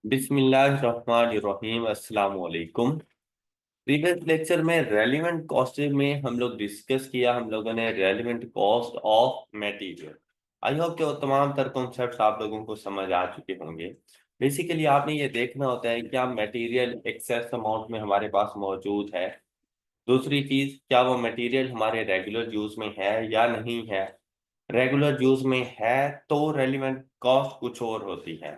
बिस्मिल्लाहिर्रहमानिर्रहीम अस्सलाम वालेकुम। प्रीवियस लेक्चर में रेलिवेंट कॉस्ट में हम लोग डिस्कस किया हम लोगों ने relevant cost of material. I hope कि वो तमाम तर कॉन्सेप्ट्स आप लोगों को समझ आ चुके होंगे। बेसिकली आपने ये देखना होता है क्या मटेरियल एक्सेस अमाउंट में हमारे पास मौजूद है। दूसरी चीज, क्या वो मटेरियल हमारे रेगुलर यूज में है या नहीं है। रेगुलर यूज में है तो रेलिवेंट कॉस्ट कुछ और होती है।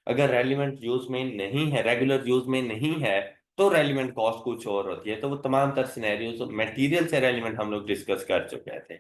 अगर रेलिवेंट यूज में नहीं है, रेगुलर यूज में नहीं है, तो रेलिवेंट कॉस्ट कुछ और होती है। तो वो तमाम तर सिनेरियोज मटेरियल से रेलिवेंट हम लोग डिस्कस कर चुके थे।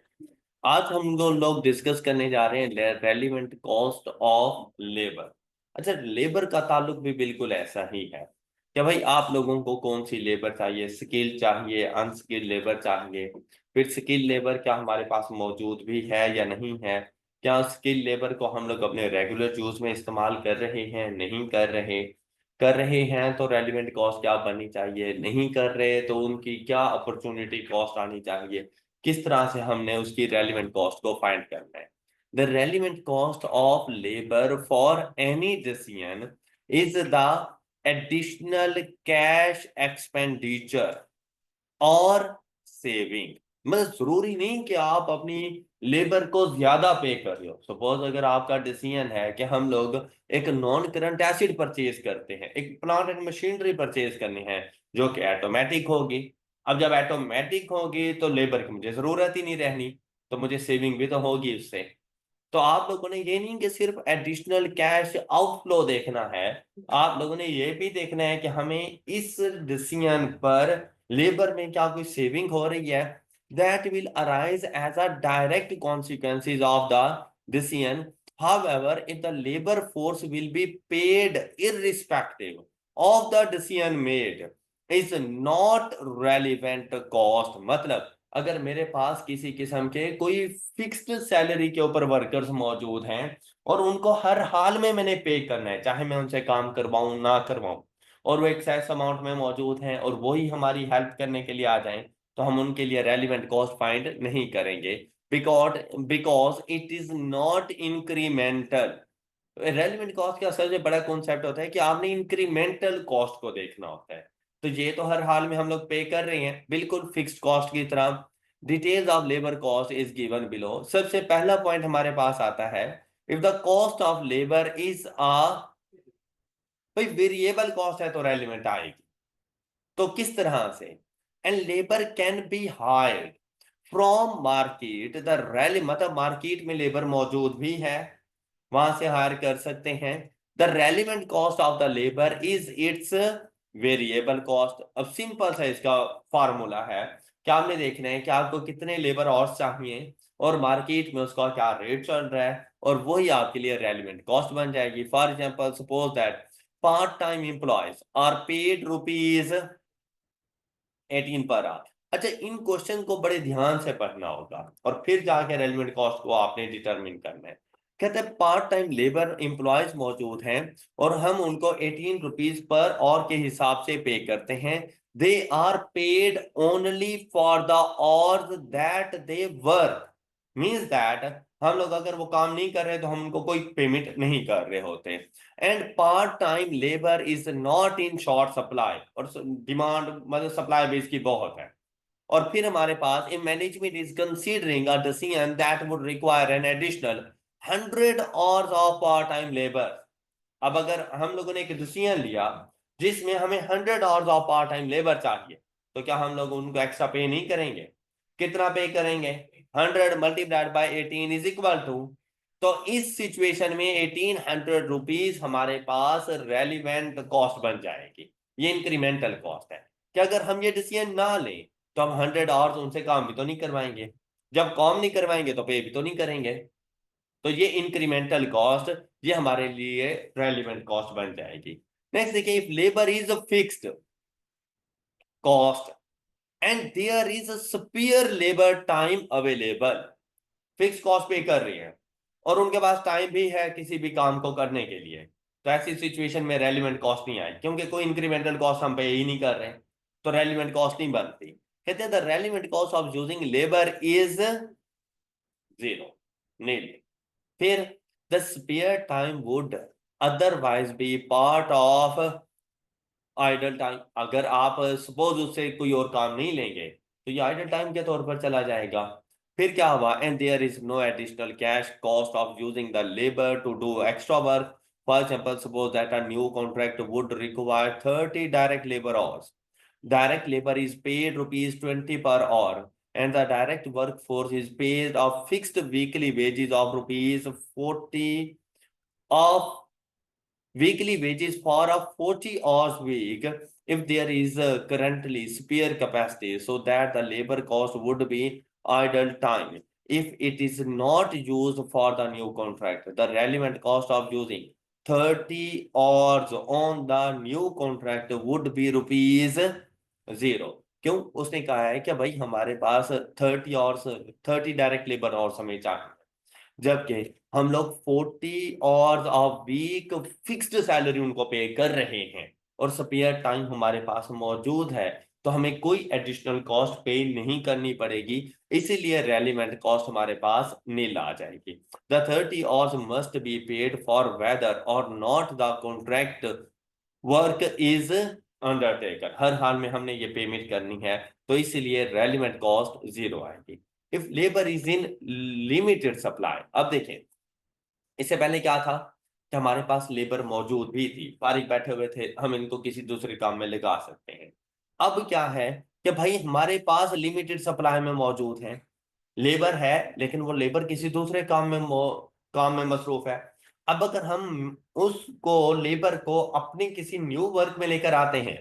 आज हम लोग डिस्कस करने जा रहे हैं रेलिवेंट कॉस्ट ऑफ लेबर। अच्छा, लेबर का ताल्लुक भी बिल्कुल ऐसा ही है कि भाई आप लोगों को कौन सी लेबर चाहिए, स्किल चाहिए, अनस्किल्ड लेबर चाहिए। फिर स्किल लेबर क्या हमारे पास मौजूद भी है या नहीं है। क्या स्किल लेबर को हम लोग अपने रेगुलर यूज में इस्तेमाल कर रहे हैं, नहीं कर रहे हैं तो रेलिवेंट कॉस्ट क्या बननी चाहिए, नहीं कर रहे तो उनकी क्या अपॉर्चुनिटी कॉस्ट आनी चाहिए। किस तरह से हमने उसकी रेलिवेंट कॉस्ट को फाइंड करना है। The relevant cost of labour for any decision is the additional cash expenditure और सेविंग। मतलब जरूरी नहीं कि आप अपनी लेबर को ज्यादा पे कर रहे हो। सपोज अगर आपका डिसीजन है कि हम लोग एक नॉन करंट एसिड परचेज करते हैं, एक प्लांट एंड मशीनरी परचेज करनी है जो कि ऑटोमेटिक होगी। अब जब ऑटोमेटिक होगी तो लेबर की मुझे जरूरत ही नहीं रहनी, तो मुझे सेविंग भी तो होगी उससे। तो आप लोगों ने ये नहीं कि सिर्फ एडिशनल कैश आउटफ्लो देखना है, आप लोगों ने ये भी देखना है कि हमें इस डिसीजन पर लेबर में क्या कोई सेविंग हो रही है। That will arise as a direct consequences of the decision. However, if the labor force will be paid irrespective of the decision made, is not relevant cost। मतलब अगर मेरे पास किसी किस्म के कोई फिक्स्ड सैलरी के ऊपर वर्कर्स मौजूद हैं और उनको हर हाल में मैंने पे करना है, चाहे मैं उनसे काम करवाऊं ना करवाऊं, और वो एक्सेस अमाउंट में मौजूद हैं और वही हमारी हेल्प करने के लिए आ जाएं, तो हम उनके लिए रेलिवेंट कॉस्ट फाइंड नहीं करेंगे। Because because it is not incremental. Relevant cost का सबसे बड़ा कॉन्सेप्ट होता है कि आपने इंक्रीमेंटल कॉस्ट को देखना होता है। तो ये तो हर हाल में हम लोग पे कर रहे हैं बिल्कुल फिक्स्ड कॉस्ट की तरह। Details of labour cost is given below. सबसे पहला पॉइंट हमारे पास आता है, if the cost of labour is अ, भाई वेरिएबल कॉस्ट है तो रेलिवेंट आएगी। तो किस तरह से, and labour can be hired from market. The rally मतलब मार्केट में लेबर मौजूद भी है, वहां से हायर कर सकते हैं। The relevant cost of the labour is it's variable cost. अब सिंपल सा इसका फार्मूला है कि आपने देखना है कि आपको कितने लेबर आवर्स चाहिए और मार्केट में उसका क्या रेट चल रहा है, और वही आपके लिए रेलिवेंट कॉस्ट बन जाएगी। For example, suppose that part time employees are paid rupees 18 per our. अच्छा, इन क्वेश्चन को बड़े ध्यान से पढ़ना होगा और फिर जाके रेलिवेंट कॉस्ट को आपने डिटरमिन करना है। कहते हैं पार्ट टाइम लेबर एम्प्लॉयज मौजूद हैं और हम उनको 18 रुपीज पर और के हिसाब से पे करते हैं। They are paid only for the hours that they work. Means that हम लोग अगर वो काम नहीं कर रहे तो हम उनको कोई पेमेंट नहीं कर रहे होते। And part time labour is not in short supply, और डिमांड मतलब सप्लाई बेस की बहुत है। और फिर हमारे पास a management is considering a decision that would require an additional 100 hours of part time labour. अब अगर हम लोगों ने एक डिसीजन लिया जिसमें हमें 100 hours of part time labour चाहिए, तो क्या हम लोग उनको एक्स्ट्रा पे नहीं करेंगे? कितना पे करेंगे? 100 × 18 इज इक्वल टू, तो इस सिचुएशन में 1800 रुपीज हमारे पास रेलिवेंट कॉस्ट बन जाएगी। ये इंक्रीमेंटल कॉस्ट है कि अगर हम ये डिसीजन ना लें तो हम 100 आवर्स उनसे काम भी तो नहीं करवाएंगे, जब काम नहीं करवाएंगे तो पे भी तो नहीं करेंगे। तो ये इंक्रीमेंटल कॉस्ट, ये हमारे लिए रेलिवेंट कॉस्ट बन जाएगी। नेक्स्ट देखिए, if labour is a fixed cost and there is a spare labour time available. Fix cost pay कर रही है और उनके पास टाइम भी है किसी भी काम को करने के लिए, तो ऐसी सिचुएशन में रेलिवेंट कॉस्ट नहीं आएगी क्योंकि कोई इंक्रीमेंटल कॉस्ट हम पे ही नहीं कर रहे, तो रेलिवेंट कॉस्ट नहीं बनती। कहते हैं the relevant cost of using labour is zero, nil. फिर the spare time would otherwise be part of idle time. अगर आप सपोज उससे कोई और काम नहीं लेंगे तो ये आइडल टाइम के तौर पर चला जाएगा। फिर क्या हुआ, and there is no additional cash cost of using the labour to do extra work. For example, suppose that a new contract would require 30 direct labour hours. Direct labor is paid rupees 20 per hour, and the direct workforce is paid of fixed weekly wages of rupees 40 of weekly wages for a 40 hours week if there is currently spare capacity, so that the labor cost would be idle time. If it is not used for the new contract, the relevant cost of using 30 hours on the new contract would be rupees 0। क्यों? उसने कहा है कि भाई हमारे पास 30 direct labour hours हमें चाहिए, जबकि हम लोग 40 ऑफ वीक फिक्स्ड सैलरी उनको पे कर रहे हैं और स्पेयर टाइम हमारे पास मौजूद है, तो हमें कोई एडिशनल कॉस्ट पे नहीं करनी पड़ेगी, इसीलिए रेलिवेंट कॉस्ट हमारे पास नील आ जाएगी। The 30 hours must be paid for whether और not the contract work is undertaken. हर हाल में हमने ये पेमेंट करनी है, तो इसलिए रेलिवेंट कॉस्ट 0 आएगी। If labour is in limited supply, अब देखें इससे पहले क्या था कि हमारे पास लेबर मौजूद भी थी, फारिग बैठे हुए थे, हम इनको किसी दूसरे काम में लगा सकते हैं। अब क्या है कि भाई हमारे पास लिमिटेड सप्लाई में मौजूद है, लेबर है, लेकिन वो लेबर किसी दूसरे काम में मसरूफ है। अब अगर हम उसको लेबर को अपने किसी न्यू वर्क में लेकर आते हैं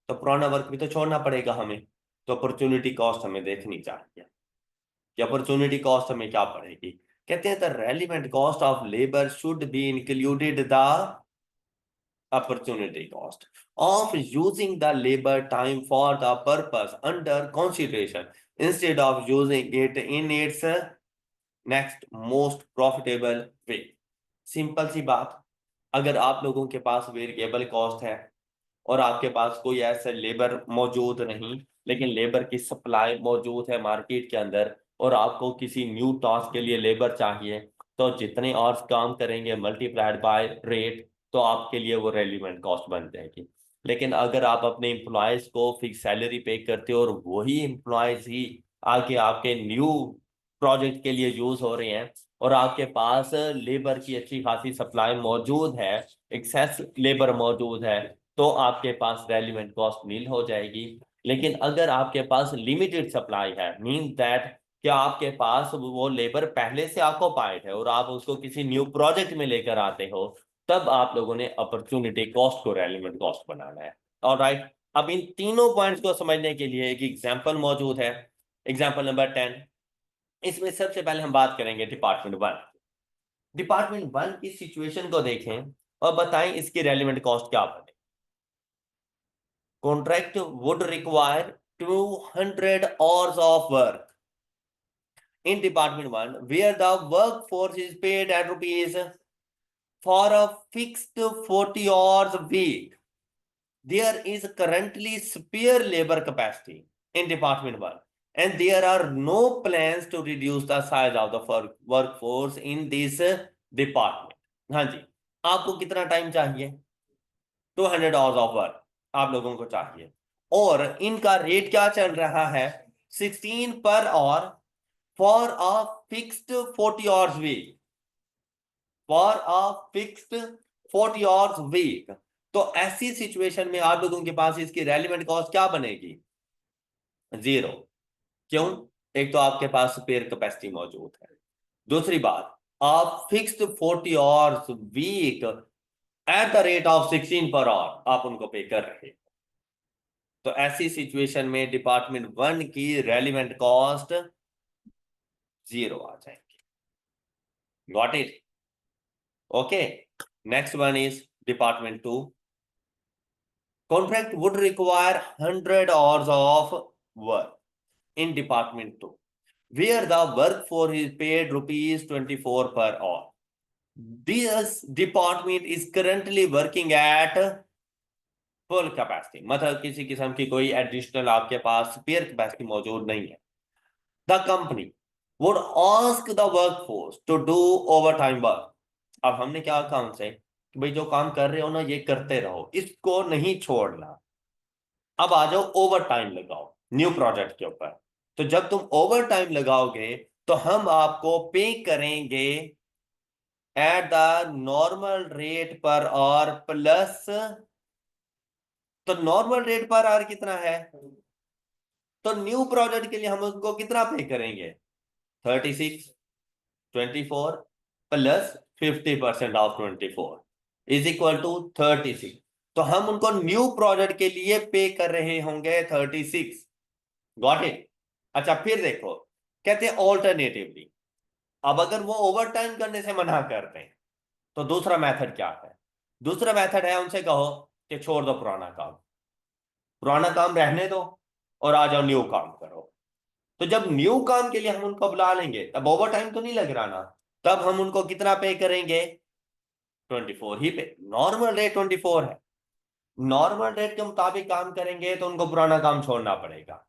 तो पुराना वर्क भी तो छोड़ना पड़ेगा हमें, तो अपॉर्चुनिटी कॉस्ट हमें देखनी चाहिए कि अपॉर्चुनिटी कॉस्ट हमें क्या पड़ेगी। कहते हैं the relevant cost of labour should be included the opportunity cost of using the labor time for the purpose under consideration instead of using it in its next most profitable way। Simple सी बात, अगर आप लोगों के पास variable cost है और आपके पास कोई ऐसा लेबर मौजूद नहीं, लेकिन लेबर की सप्लाई मौजूद है मार्केट के अंदर और आपको किसी न्यू टास्क के लिए लेबर चाहिए, तो जितने आवर्स काम करेंगे मल्टीप्लाइड बाय रेट, तो आपके लिए वो रेलिवेंट कॉस्ट बन जाएगी। लेकिन अगर आप अपने एम्प्लॉयज को फिक्स सैलरी पे करते हो और वही एम्प्लॉयज ही आके आपके न्यू प्रोजेक्ट के लिए यूज हो रहे हैं और आपके पास लेबर की अच्छी खासी सप्लाई मौजूद है, एक्सेस लेबर मौजूद है, तो आपके पास रेलिवेंट कॉस्ट नील हो जाएगी। लेकिन अगर आपके पास लिमिटेड सप्लाई है, मीन दैट कि आपके पास वो लेबर पहले से ऑक्युपाइड है और आप उसको किसी न्यू प्रोजेक्ट में लेकर आते हो, तब आप लोगों ने अपॉर्चुनिटी कॉस्ट को रेलिवेंट कॉस्ट बनाना है। ऑलराइट, अब इन तीनों पॉइंट्स को समझने के लिए एक एग्जांपल मौजूद है, एग्जांपल नंबर 10। इसमें सबसे पहले हम बात करेंगे डिपार्टमेंट 1। डिपार्टमेंट 1 की सिचुएशन को देखें और बताएं इसकी रेलिवेंट कॉस्ट क्या बने। Contract would require 200 hours of work in department 1 where the workforce is paid at rupees for a fixed 40 hours a week. There is currently spare labor capacity in department 1 and there are no plans to reduce the size of the workforce in this department। हाँ जी, आपको कितना time चाहिए? 200 hours of work आप लोगों को चाहिए और इनका रेट क्या चल रहा है? 16 per hour for a fixed 40 hours week, for a fixed 40 hours week. तो ऐसी सिचुएशन में आप लोगों के पास इसकी रेलिवेंट कॉस्ट क्या बनेगी? 0। क्यों? एक तो आपके पास स्पेयर कैपेसिटी मौजूद है, दूसरी बात आप fixed 40 hours week at the rate of 16 per our आप उनको पे कर रहे हैं। तो ऐसी सिचुएशन में डिपार्टमेंट 1 की रेलिवेंट कॉस्ट 0 आ जाएगी। Got it? Okay, next one is department 2। Contract would require 100 hours of work in department 2 where the workforce is paid rupees 24 per hour। This department is currently working at full capacity, मतलब किसी किस्म की कोई additional आपके पास spare capacity मौजूद नहीं है। The company would ask the workforce to do overtime work. अब हमने क्या कहा उनसे कि भाई जो काम कर रहे हो ना ये करते रहो, इसको नहीं छोड़ना। अब आ जाओ ओवर टाइम लगाओ न्यू प्रोजेक्ट के ऊपर। तो जब तुम ओवर टाइम लगाओगे तो हम आपको पे करेंगे एट द नॉर्मल रेट पर और प्लस। तो नॉर्मल रेट पर आर कितना है? तो न्यू प्रोजेक्ट के लिए हम उसको कितना पे करेंगे? 36, 24 plus 50% of 24 is equal to 36। तो हम उनको न्यू प्रोजेक्ट के लिए पे कर रहे होंगे 36। Got it? अच्छा फिर देखो, कहते हैं ऑल्टरनेटिवली। अब अगर वो ओवर टाइम करने से मना करते हैं तो दूसरा मेथड क्या है? दूसरा मेथड है उनसे कहो कि छोड़ दो पुराना काम, पुराना काम रहने दो और आ जाओ न्यू काम करो। तो जब न्यू काम के लिए हम उनको बुला लेंगे तब ओवर टाइम तो नहीं लग रहा ना, तब हम उनको कितना पे करेंगे? 24 ही पे। नॉर्मल रेट 24 है। नॉर्मल रेट के मुताबिक काम करेंगे तो उनको पुराना काम छोड़ना पड़ेगा।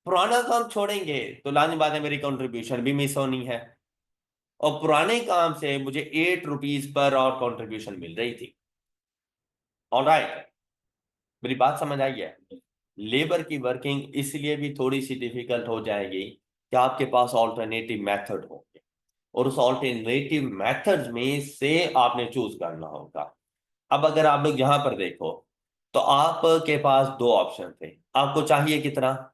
पुराना काम छोड़ेंगे तो लानी बात है मेरी कंट्रीब्यूशन भी मिस होनी है। और पुराने काम से मुझे 8 रुपीज पर और कंट्रीब्यूशन मिल रही थी। ऑलराइट, मेरी बात समझ आई है? लेबर की वर्किंग इसलिए भी थोड़ी सी डिफिकल्ट हो जाएगी कि आपके पास ऑल्टरनेटिव मेथड होंगे और उस ऑल्टरनेटिव मेथड्स में से आपने चूज करना होगा। अब अगर आप लोग यहां पर देखो तो आपके पास दो ऑप्शन थे। आपको चाहिए कितना?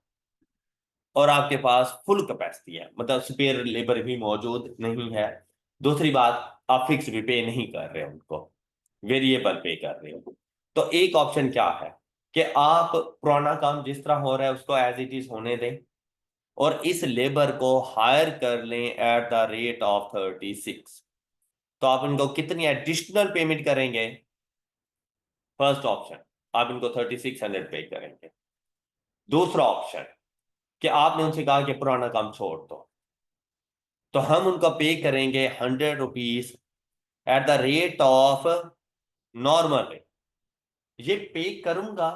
और आपके पास फुल कैपेसिटी है, मतलब स्पेयर लेबर भी मौजूद नहीं है। दूसरी बात, आप फिक्स भी पे नहीं कर रहे हो उनको, वेरिएबल पे कर रहे हो। तो एक ऑप्शन क्या है कि आप पुराना काम जिस तरह हो रहा है उसको एज इट इज होने दें और इस लेबर को हायर कर लें एट द रेट ऑफ 36। तो आप इनको कितनी एडिशनल पेमेंट करेंगे? फर्स्ट ऑप्शन, आप इनको 3600 पे करेंगे। दूसरा ऑप्शन कि आपने उनसे कहा कि पुराना काम छोड़ दो, तो हम उनको पे करेंगे 100 rupees eight the rate of normal rate. ये पे करूंगा,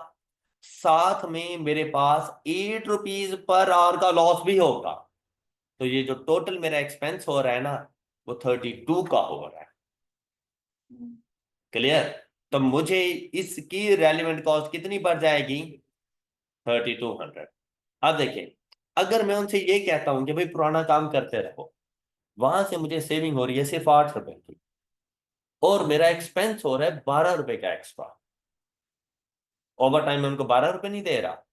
साथ में मेरे पास 8 रुपीज पर आवर का लॉस भी होगा। तो ये जो टोटल मेरा एक्सपेंस हो रहा है ना, वो 32 का हो रहा है। क्लियर? तो मुझे इसकी रेलिवेंट कॉस्ट कितनी पड़ जाएगी? 3200। अब देखिए, अगर मैं उनसे ये कहता हूं कि भाई पुराना काम करते रहो, वहां से मुझे सेविंग हो रही है सिर्फ 8 रुपए की और मेरा एक्सपेंस हो रहा है 12 रुपए का एक्स्ट्रा। ओवर टाइम में उनको 12 रुपए नहीं दे रहा,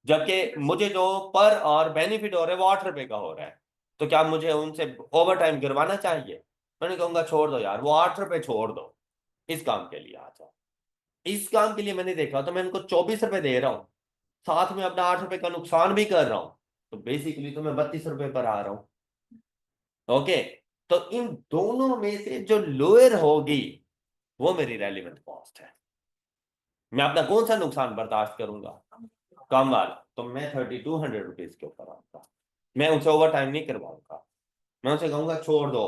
जबकि मुझे जो पर और बेनिफिट हो रहा है वो 8 रुपए का हो रहा है। तो क्या मुझे उनसे ओवर टाइम करवाना चाहिए? मैंने कहूंगा छोड़ दो यार, वो 8 रुपए छोड़ दो, इस काम के लिए आ जाओ। इस काम के लिए मैंने देखा तो मैं उनको 24 रुपए दे रहा हूँ, साथ में अपना 8 रुपए का नुकसान भी कर रहा हूँ। तो बेसिकली तो मैं 32 रुपए पर आ रहा हूँ। ओके, तो इन दोनों में से जो लोअर होगी वो मेरी रेलिवेंट कॉस्ट है। मैं अपना कौन सा नुकसान बर्दाश्त करूंगा? कम वाला। तो मैं 3200 रुपीज के ऊपर आऊंगा। मैं उनसे ओवर टाइम नहीं करवाऊंगा। मैं उनसे कहूंगा छोड़ दो,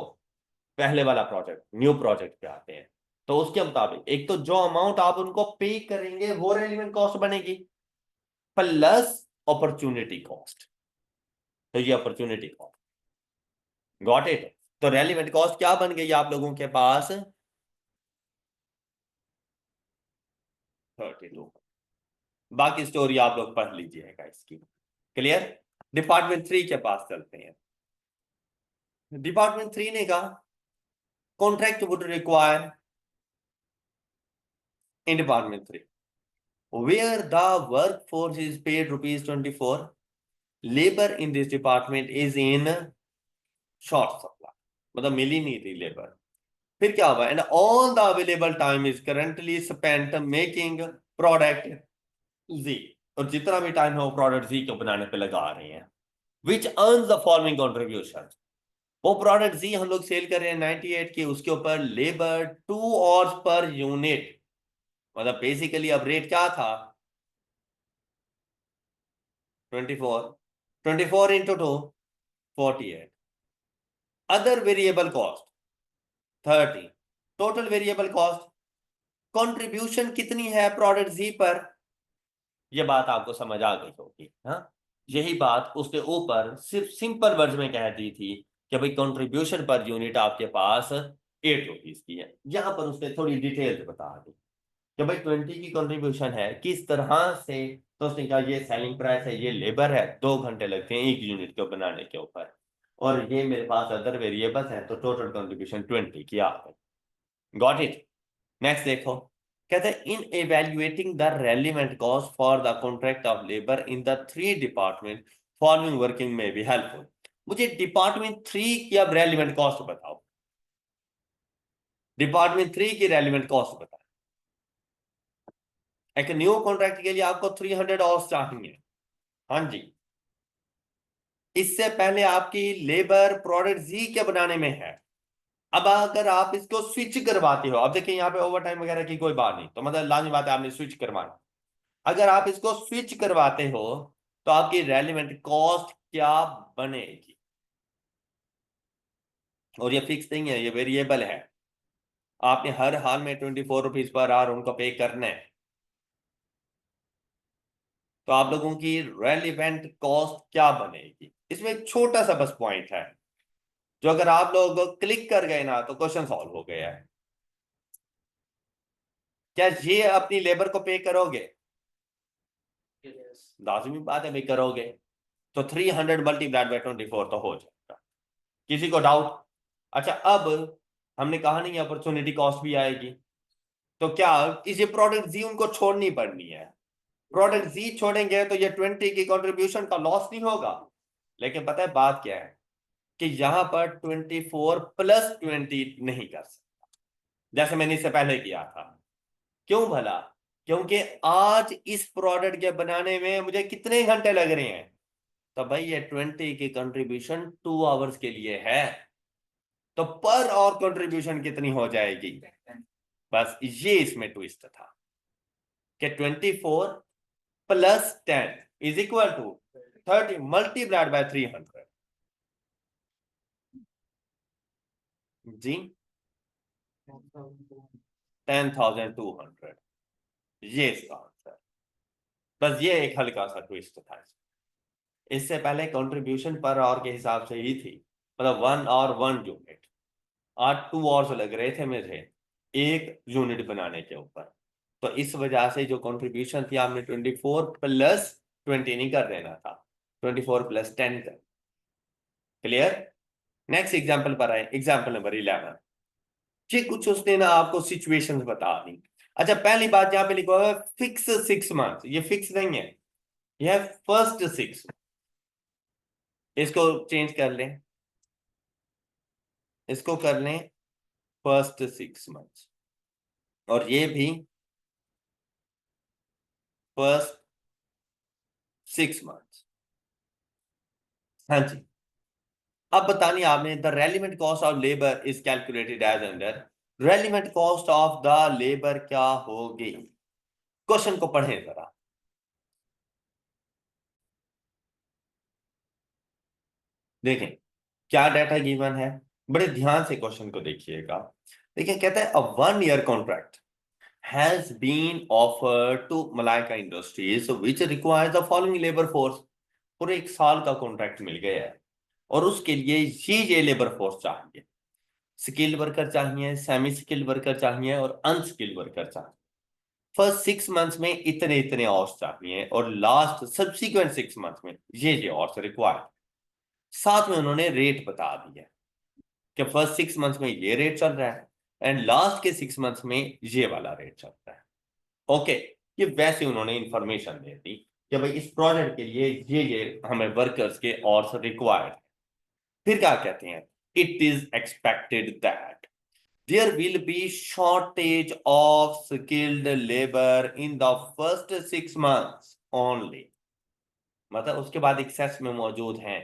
पहले वाला प्रोजेक्ट न्यू प्रोजेक्ट पे आते हैं। तो उसके मुताबिक एक तो जो अमाउंट आप उनको पे करेंगे वो रेलिवेंट कॉस्ट बनेगी, प्लस अपॉर्चुनिटी कॉस्ट। तो ये अपॉर्चुनिटी कॉस्ट, गॉट इट? तो रेलिवेंट कॉस्ट क्या बन गई आप लोगों के पास? 32। बाकी स्टोरी आप लोग पढ़ लीजिएगा इसकी। क्लियर? डिपार्टमेंट 3 के पास चलते हैं। डिपार्टमेंट 3 ने कहा contract would require in department 3 where the workforce is paid rupees 24, labor in this department is in short supply, मतलब मिल ही नहीं रही लेबर। फिर क्या हुआ? And all the available time is currently spent making product जी। और जितना भी टाइम है वो प्रोडक्ट जी को बनाने पे लगा रहे हैं, विच अर्न्स द फॉलोइंग कंट्रीब्यूशन। वो प्रोडक्ट जी हम लोग सेल कर रहे हैं 98 की, उसके ऊपर लेबर 2 आवर्स पर यूनिट। मतलब बेसिकली अब रेट क्या था? 24, 24 into 2, 48। Other variable cost 30। Total variable cost, contribution कितनी है प्रोडक्ट जी पर? ये बात आपको समझ आ गई होगी, हाँ? यही बात उसके ऊपर सिर्फ सिंपल वर्ड्स में कह दी थी कि भाई कंट्रीब्यूशन पर यूनिट आपके पास 8 रुपीज की है। यहां पर उसने थोड़ी डिटेल बता दी कि भाई 20 की कंट्रीब्यूशन है किस तरह से। तो उसने कहा ये सेलिंग प्राइस है, ये लेबर है, 2 घंटे लगते हैं 1 यूनिट को बनाने के ऊपर, और ये मेरे पास अदर वेरिएबल्स हैं, तो टोटल कंट्रीब्यूशन 20 की आ गई। Got it. नेक्स्ट देखो, कहते हैं in evaluating the relevant cost for the contract of labour in the 3 department following working में बी हेल्पफुल। मुझे डिपार्टमेंट 3 की अब रेलिवेंट कॉस्ट बताओ। डिपार्टमेंट 3 की रेलिवेंट कॉस्ट बताओ। एक न्यू कॉन्ट्रैक्ट के लिए आपको 300 आवर्स चाहिए। हाँ जी। इससे पहले आपकी लेबर प्रोडक्ट जी के बनाने में है। अब अगर आप इसको स्विच करवाते हो, अब देखिए यहाँ पे ओवर टाइम वगैरह की कोई बात नहीं, तो मतलब लाजमी बात है आपने स्विच करवाना। अगर आप इसको स्विच करवाते हो तो आपकी रेलिवेंट कॉस्ट क्या बनेगी। और ये फिक्स नहीं है, ये वेरिएबल है। आपने हर हाल में 24 रुपीज पर आवर उनको पे करना है। तो आप लोगों की रेलिवेंट कॉस्ट क्या बनेगी, इसमें एक छोटा सा बस पॉइंट है, जो अगर आप लोग क्लिक कर गए ना तो क्वेश्चन सॉल्व हो गया है। क्या ये अपनी लेबर को पे करोगे? लाजमी बात है भाई करोगे। तो 300 मल्टीप्लाइड बाई 24 तो हो जाएगा। किसी को डाउट? अच्छा, अब हमने कहा नहीं अपॉर्चुनिटी कॉस्ट भी आएगी। तो क्या इस ये प्रोडक्ट जी उनको छोड़नी पड़नी है? प्रोडक्ट जी छोड़ेंगे तो ये 20 की कंट्रीब्यूशन का लॉस नहीं होगा। लेकिन पता है बात क्या है कि यहां पर 24 + 20 नहीं कर सकता, जैसे मैंने इससे पहले किया था। क्यों भला? क्योंकि आज इस प्रोडक्ट के बनाने में मुझे कितने घंटे लग रहे हैं। तो भाई ये 20 की कंट्रीब्यूशन 2 आवर्स के लिए है, तो पर और कंट्रीब्यूशन कितनी हो जाएगी? बस ये इसमें ट्विस्ट था कि 24 + 10 = 30 मल्टीप्लाइड बाय 300। जी, 10,200, ये इसका आंसर। बस ये एक हल्का सा ट्विस्ट था। इससे पहले कंट्रीब्यूशन पर आवर के हिसाब से ही थी, मतलब 1 और 1 यूनिट। आज 2 आवर्स लग रहे थे मुझे 1 यूनिट बनाने के ऊपर। तो इस वजह से जो कंट्रीब्यूशन थी आपने 24 + 20 नहीं कर देना था, 24 + 10 कर। क्लियर? नेक्स्ट एग्जाम्पल पर आए, एग्जाम्पल नंबर 11। जी कुछ उसने ना आपको सिचुएशंस बता दी। अच्छा, पहली बात यहाँ पे लिखा हुआ है फिक्स 6 मंथ, ये फिक्स नहीं है, यह है फर्स्ट 6। इसको चेंज कर लें, इसको कर लें फर्स्ट 6 मंथ, और ये भी फर्स्ट 6 मंथ। हाँ जी। अब बतानी आपने the relevant cost of labour is calculated as under. Relevant cost of the labour क्या होगी? क्वेश्चन को पढ़ें जरा। देखें क्या डाटा गिवन है, बड़े ध्यान से क्वेश्चन को देखिएगा। देखिए कहता है अ 1 year contract has been offered to Malaika Industries which requires the following labor force। पूरे 1 साल का कॉन्ट्रैक्ट मिल गया है और उसके लिए ये लेबर फोर्स चाहिए। स्किल्ड वर्कर चाहिए, सेमी स्किल्ड वर्कर चाहिए और अनस्किल्ड वर्कर चाहिए। फर्स्ट 6 मंथ्स में इतने इतने आवर्स चाहिए और लास्ट सब्सिक्वेंट 6 मंथ्स में ये आवर्स रिक्वायर्ड। साथ में उन्होंने रेट बता दिया कि फर्स्ट 6 मंथ्स में ये रेट चल रहा है एंड लास्ट के 6 मंथ्स में ये वाला रेट चल रहा है। ओके, ये वैसे उन्होंने इंफॉर्मेशन दे दी कि भाई इस प्रोजेक्ट के लिए ये हमें वर्कर्स के और रिक्वायर्ड। फिर क्या कहते हैं, it is expected that there will be shortage of skilled labour in the first 6 months only. मतलब उसके बाद एक्सेस में मौजूद हैं,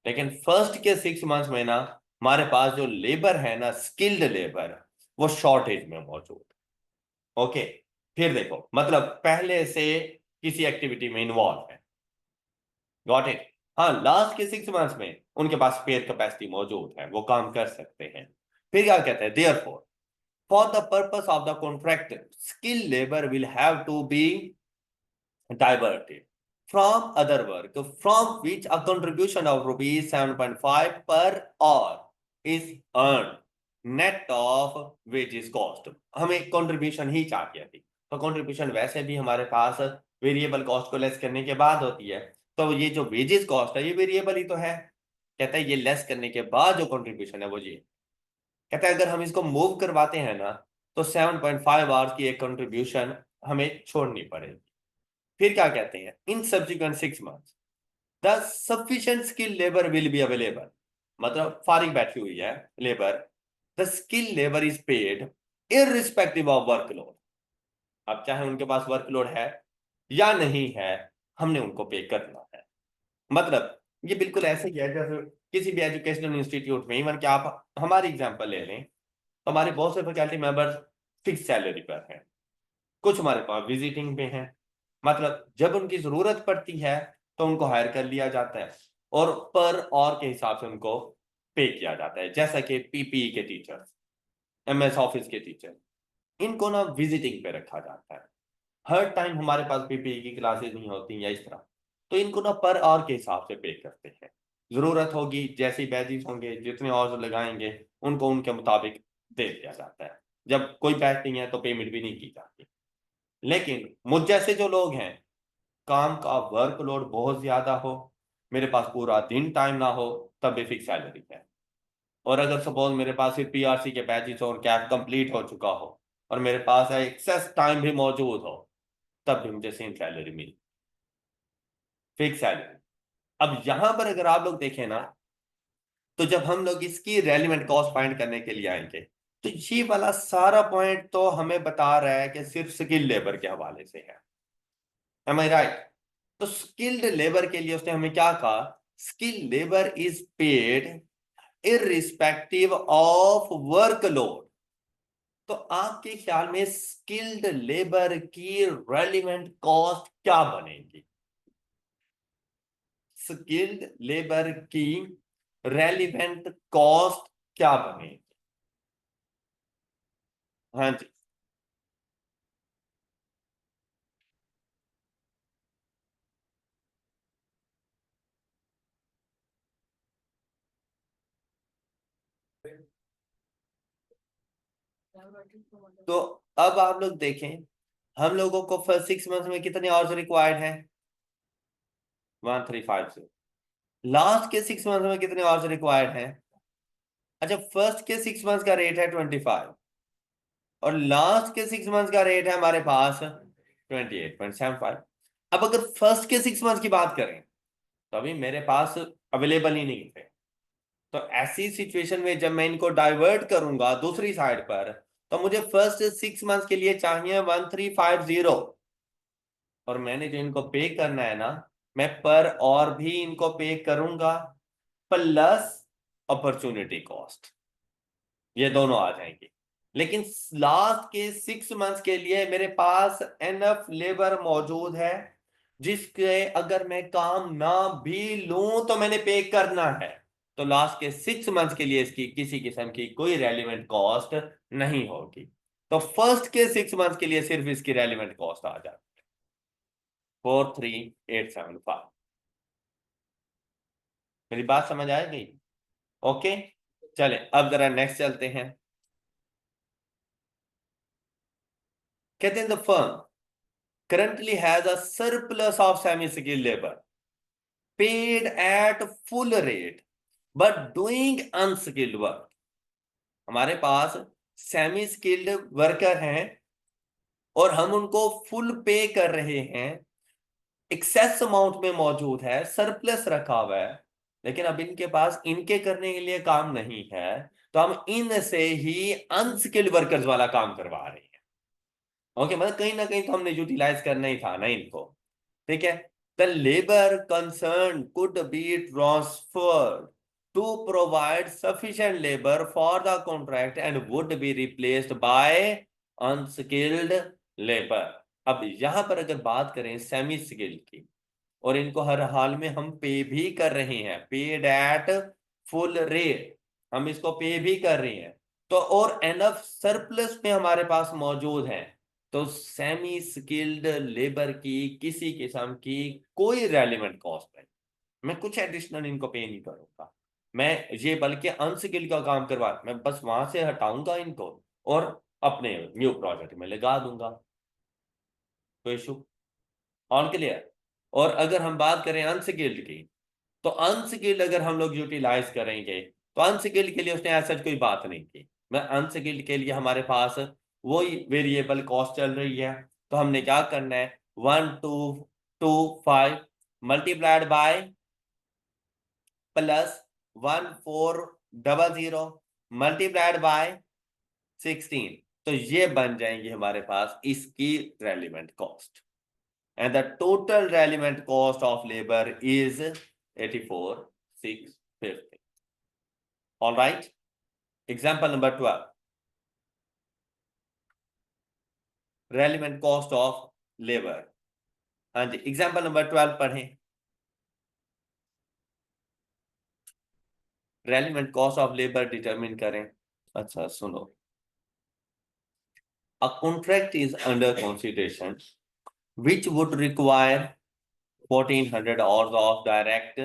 लेकिन फर्स्ट के 6 मंथ्स में ना हमारे पास जो लेबर है ना, स्किल्ड लेबर, वो शॉर्टेज में मौजूद। ओके, फिर देखो मतलब पहले से किसी एक्टिविटी में इन्वॉल्व है। Got it? हाँ, लास्ट के 6 मंथ्स में उनके पास स्पेयर कैपेसिटी मौजूद है, वो काम कर सकते हैं। फिर क्या कहते हैं, therefore for the purpose of the contract skill labour will have to be diverted from other work from which a contribution of rupees 7.5 per hour is earned। Net of wages cost, हमें contribution ही चाहिए थी। तो contribution वैसे भी हमारे पास variable cost को less करने के बाद होती है, तो ये जो वेजेस कॉस्ट है ये वेरिएबल ही तो है। कहता है ये लेस करने के बाद जो कंट्रीब्यूशन है वो ये। कहता है अगर हम इसको मूव करवाते हैं ना तो 7.5 आवर्स की एक कंट्रीब्यूशन हमें छोड़नी पड़ेगी। फिर क्या कहते हैं, in subsequent 6 months the sufficient skill labour will be available, मतलब फारिग बैठी हुई है labour, the skill labour is paid irrespective of workload. अब चाहे उनके पास वर्कलोड है या नहीं है, हमने उनको पे करना है। मतलब ये बिल्कुल ऐसे ही है जैसे किसी भी एजुकेशनल इंस्टीट्यूट में, इवन कि आप हमारी एग्जांपल ले लें, तो हमारे बहुत से फैकल्टी मेंबर्स फिक्स सैलरी पर हैं, कुछ हमारे पास विजिटिंग पे हैं। मतलब जब उनकी जरूरत पड़ती है तो उनको हायर कर लिया जाता है और पर और के हिसाब से उनको पे किया जाता है, जैसा कि पीपीई के टीचर्स, एमएस ऑफिस के टीचर, इनको ना विजिटिंग पे रखा जाता है। हर टाइम हमारे पास पीपीई की क्लासेस नहीं होती या इस तरह, तो इनको ना पर आवर के हिसाब से पे करते हैं। जरूरत होगी जैसे बैचेस होंगे जितने आवर्स लगाएंगे उनको उनके मुताबिक दे दिया जाता है। जब कोई बैच नहीं है तो पेमेंट भी नहीं की जाती। लेकिन मुझ जैसे जो लोग हैं, काम का वर्कलोड बहुत ज्यादा हो, मेरे पास पूरा दिन टाइम ना हो, तब भी फिक्स सैलरी है। और अगर सपोज मेरे पास सिर्फ पीआरसी के बैचेस और कैप कंप्लीट हो चुका हो और मेरे पास एक्सेस टाइम भी मौजूद हो, तब भी मुझे सेम सैलरी मिली, फिक्स सैलरी। अब यहां पर अगर आप लोग देखें ना, तो जब हम लोग इसकी रेलिवेंट कॉस्ट फाइंड करने के लिए आएंगे, तो ये वाला सारा पॉइंट तो हमें बता रहा है कि सिर्फ स्किल लेबर के हवाले से है। एम आई राइट? तो स्किल्ड लेबर के लिए उसने हमें क्या कहा, skill labour is paid irrespective of workload. तो आपके ख्याल में स्किल्ड लेबर की रेलिवेंट कॉस्ट क्या बनेगी? स्किल्ड लेबर की रेलिवेंट कॉस्ट क्या बनेगी? हाँ जी। तो अब आप लोग देखें, हम लोगों को फर्स्ट 6 मंथ में कितने आवर्स रिक्वायर्ड है? 1350। लास्ट के 6 मंथ में कितने आवर्स रिक्वायर्ड है? अच्छा, फर्स्ट के 6 मंथ का रेट है 25 और लास्ट के 6 मंथ का रेट है हमारे पास 28.75। अब अगर फर्स्ट के 6 मंथ की बात करें तो अभी मेरे पास अवेलेबल ही नहीं थे। तो ऐसी सिचुएशन में जब मैं इनको डाइवर्ट करूंगा दूसरी साइड पर, तो मुझे फर्स्ट 6 मंथ के लिए चाहिए 1350। और मैंने जो इनको पे करना है ना, मैं पर और भी इनको पे करूंगा प्लस अपॉर्चुनिटी कॉस्ट, ये दोनों आ जाएंगे। लेकिन लास्ट के 6 मंथ्स के लिए मेरे पास एनफ लेबर मौजूद है, जिसके अगर मैं काम ना भी लूं तो मैंने पे करना है। तो लास्ट के 6 मंथ्स के लिए इसकी किसी किस्म की कोई रेलिवेंट कॉस्ट नहीं होगी। तो फर्स्ट के 6 मंथ्स के लिए सिर्फ इसकी रेलिवेंट कॉस्ट आ जाती है 43875। मेरी बात समझ आ गई? ओके, चले अब जरा नेक्स्ट चलते हैं। कहते हैं the firm currently has a surplus of semi-skilled labor paid at full rate but doing unskilled work। हमारे पास सेमी स्किल्ड वर्कर हैं और हम उनको फुल पे कर रहे हैं, एक्सेस अमाउंट में मौजूद है, सरप्लस रखा हुआ है, लेकिन अब इनके पास इनके करने के लिए काम नहीं है, तो हम इनसे ही अनस्किल्ड वर्कर्स वाला काम करवा रहे हैं। ओके, मतलब कहीं ना कहीं तो हमने यूटिलाइज करना ही था ना इनको। ठीक है, the labour concern could be transferred to provide sufficient labour for the contract and would be replaced by unskilled labour. अब यहां पर अगर बात करें सेमी स्किल्ड की, और इनको हर हाल में हम पे भी कर रहे हैं, पेड एट फुल रेट, हम इसको पे भी कर रहे हैं, तो और एनफ सरप्लस में हमारे पास मौजूद है, तो सेमी स्किल्ड लेबर की किसी किस्म की कोई रेलिवेंट कॉस्ट नहीं, मैं कुछ एडिशनल इनको पे नहीं करूंगा। मैं ये बल्कि अनस्किल्ड का काम करवा, मैं बस वहां से हटाऊंगा इनको और अपने न्यू प्रोजेक्ट में लगा दूंगा। कोई इशू? On clear? और अगर हम बात करें अनस्किल्ड की, तो अनस्किल्ड अगर हम लोग यूटिलाइज करेंगे तो अनस्किल्ड के लिए उसने ऐसा कोई बात नहीं की। मैं अनस्किल्ड के लिए हमारे पास वही वेरिएबल कॉस्ट चल रही है, तो हमने क्या करना है, 1225 multiplied by plus 1400 multiplied by 16, तो ये बन जाएंगे हमारे पास इसकी relevant cost. And the total relevant cost of labour is 84,650। All right, example number 12, relevant cost of labour. हाँ जी, एग्जाम्पल नंबर 12 पढ़ें। Relevant cost of labour determine करें। अच्छा सुनो, a contract is under consideration which would require 1400 hours of direct,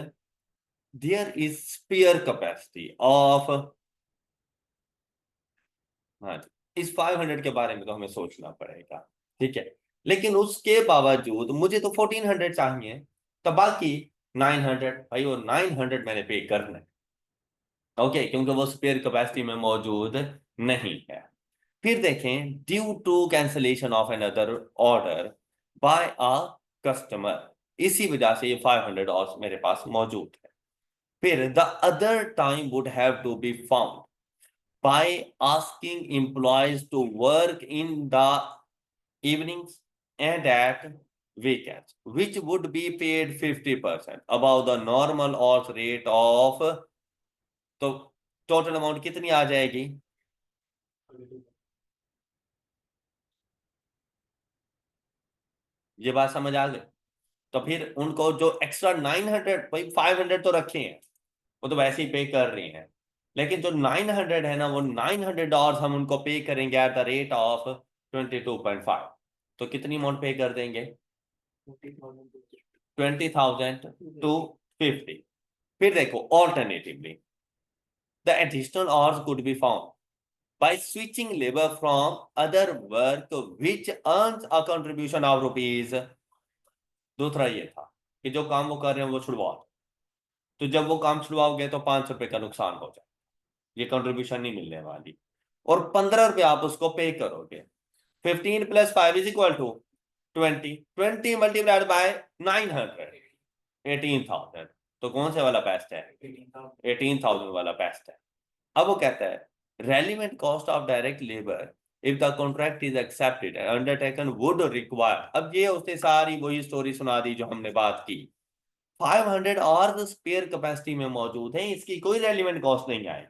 there is spare capacity of, हाँ जी, इस 500 के बारे में तो हमें सोचना पड़ेगा, ठीक है, लेकिन उसके बावजूद मुझे तो 1400 चाहिए, तो बाकी 900, भाई वो 900 मैंने पे करना है, ओके, क्योंकि वो स्पेयर कैपेसिटी में मौजूद नहीं है। फिर देखें, due to cancellation of another order by a customer, इसी वजह से ये 500 और मेरे पास मौजूद है। फिर the other time would have to be found by asking employees to work in the evenings and at weekends, which would be paid 50% above the normal hours rate of, तो टोटल अमाउंट कितनी आ जाएगी? ये बात समझ आ गई? तो फिर उनको जो एक्स्ट्रा 900, भाई 500 तो रखे हैं, वो तो वैसे ही पे कर रही हैं, लेकिन जो 900 है ना, वो 900 और हम उनको पे करेंगे एट द रेट ऑफ 22.5, तो कितनी अमाउंट पे कर देंगे? 20,000 to 50। फिर देखो, alternatively the additional hours could be found by switching labor from other work which earns a contribution of rupees, दूसरा ये था कि जो काम वो कर रहे हैं वो छुड़वाओ, तो जब वो काम छुड़वाओगे तो 500 रुपए का नुकसान हो जाए, ये कंट्रीब्यूशन नहीं मिलने वाली, और 15 रुपए आप उसको पे करोगे। 15 + 5 = 20, 20 मल्टीप्लाइड बाय 900, 18,000। तो कौन से वाला बेस्ट है? 18,000 वाला बेस्ट है। अब वो कहता है, relevant cost of direct labour if the contract is accepted and undertaken would require, अब ये उसने सारी वही स्टोरी सुना दी जो हमने बात की, 500 और स्पेयर कैपेसिटी में मौजूद है, इसकी कोई रेलिवेंट कॉस्ट नहीं आएगी,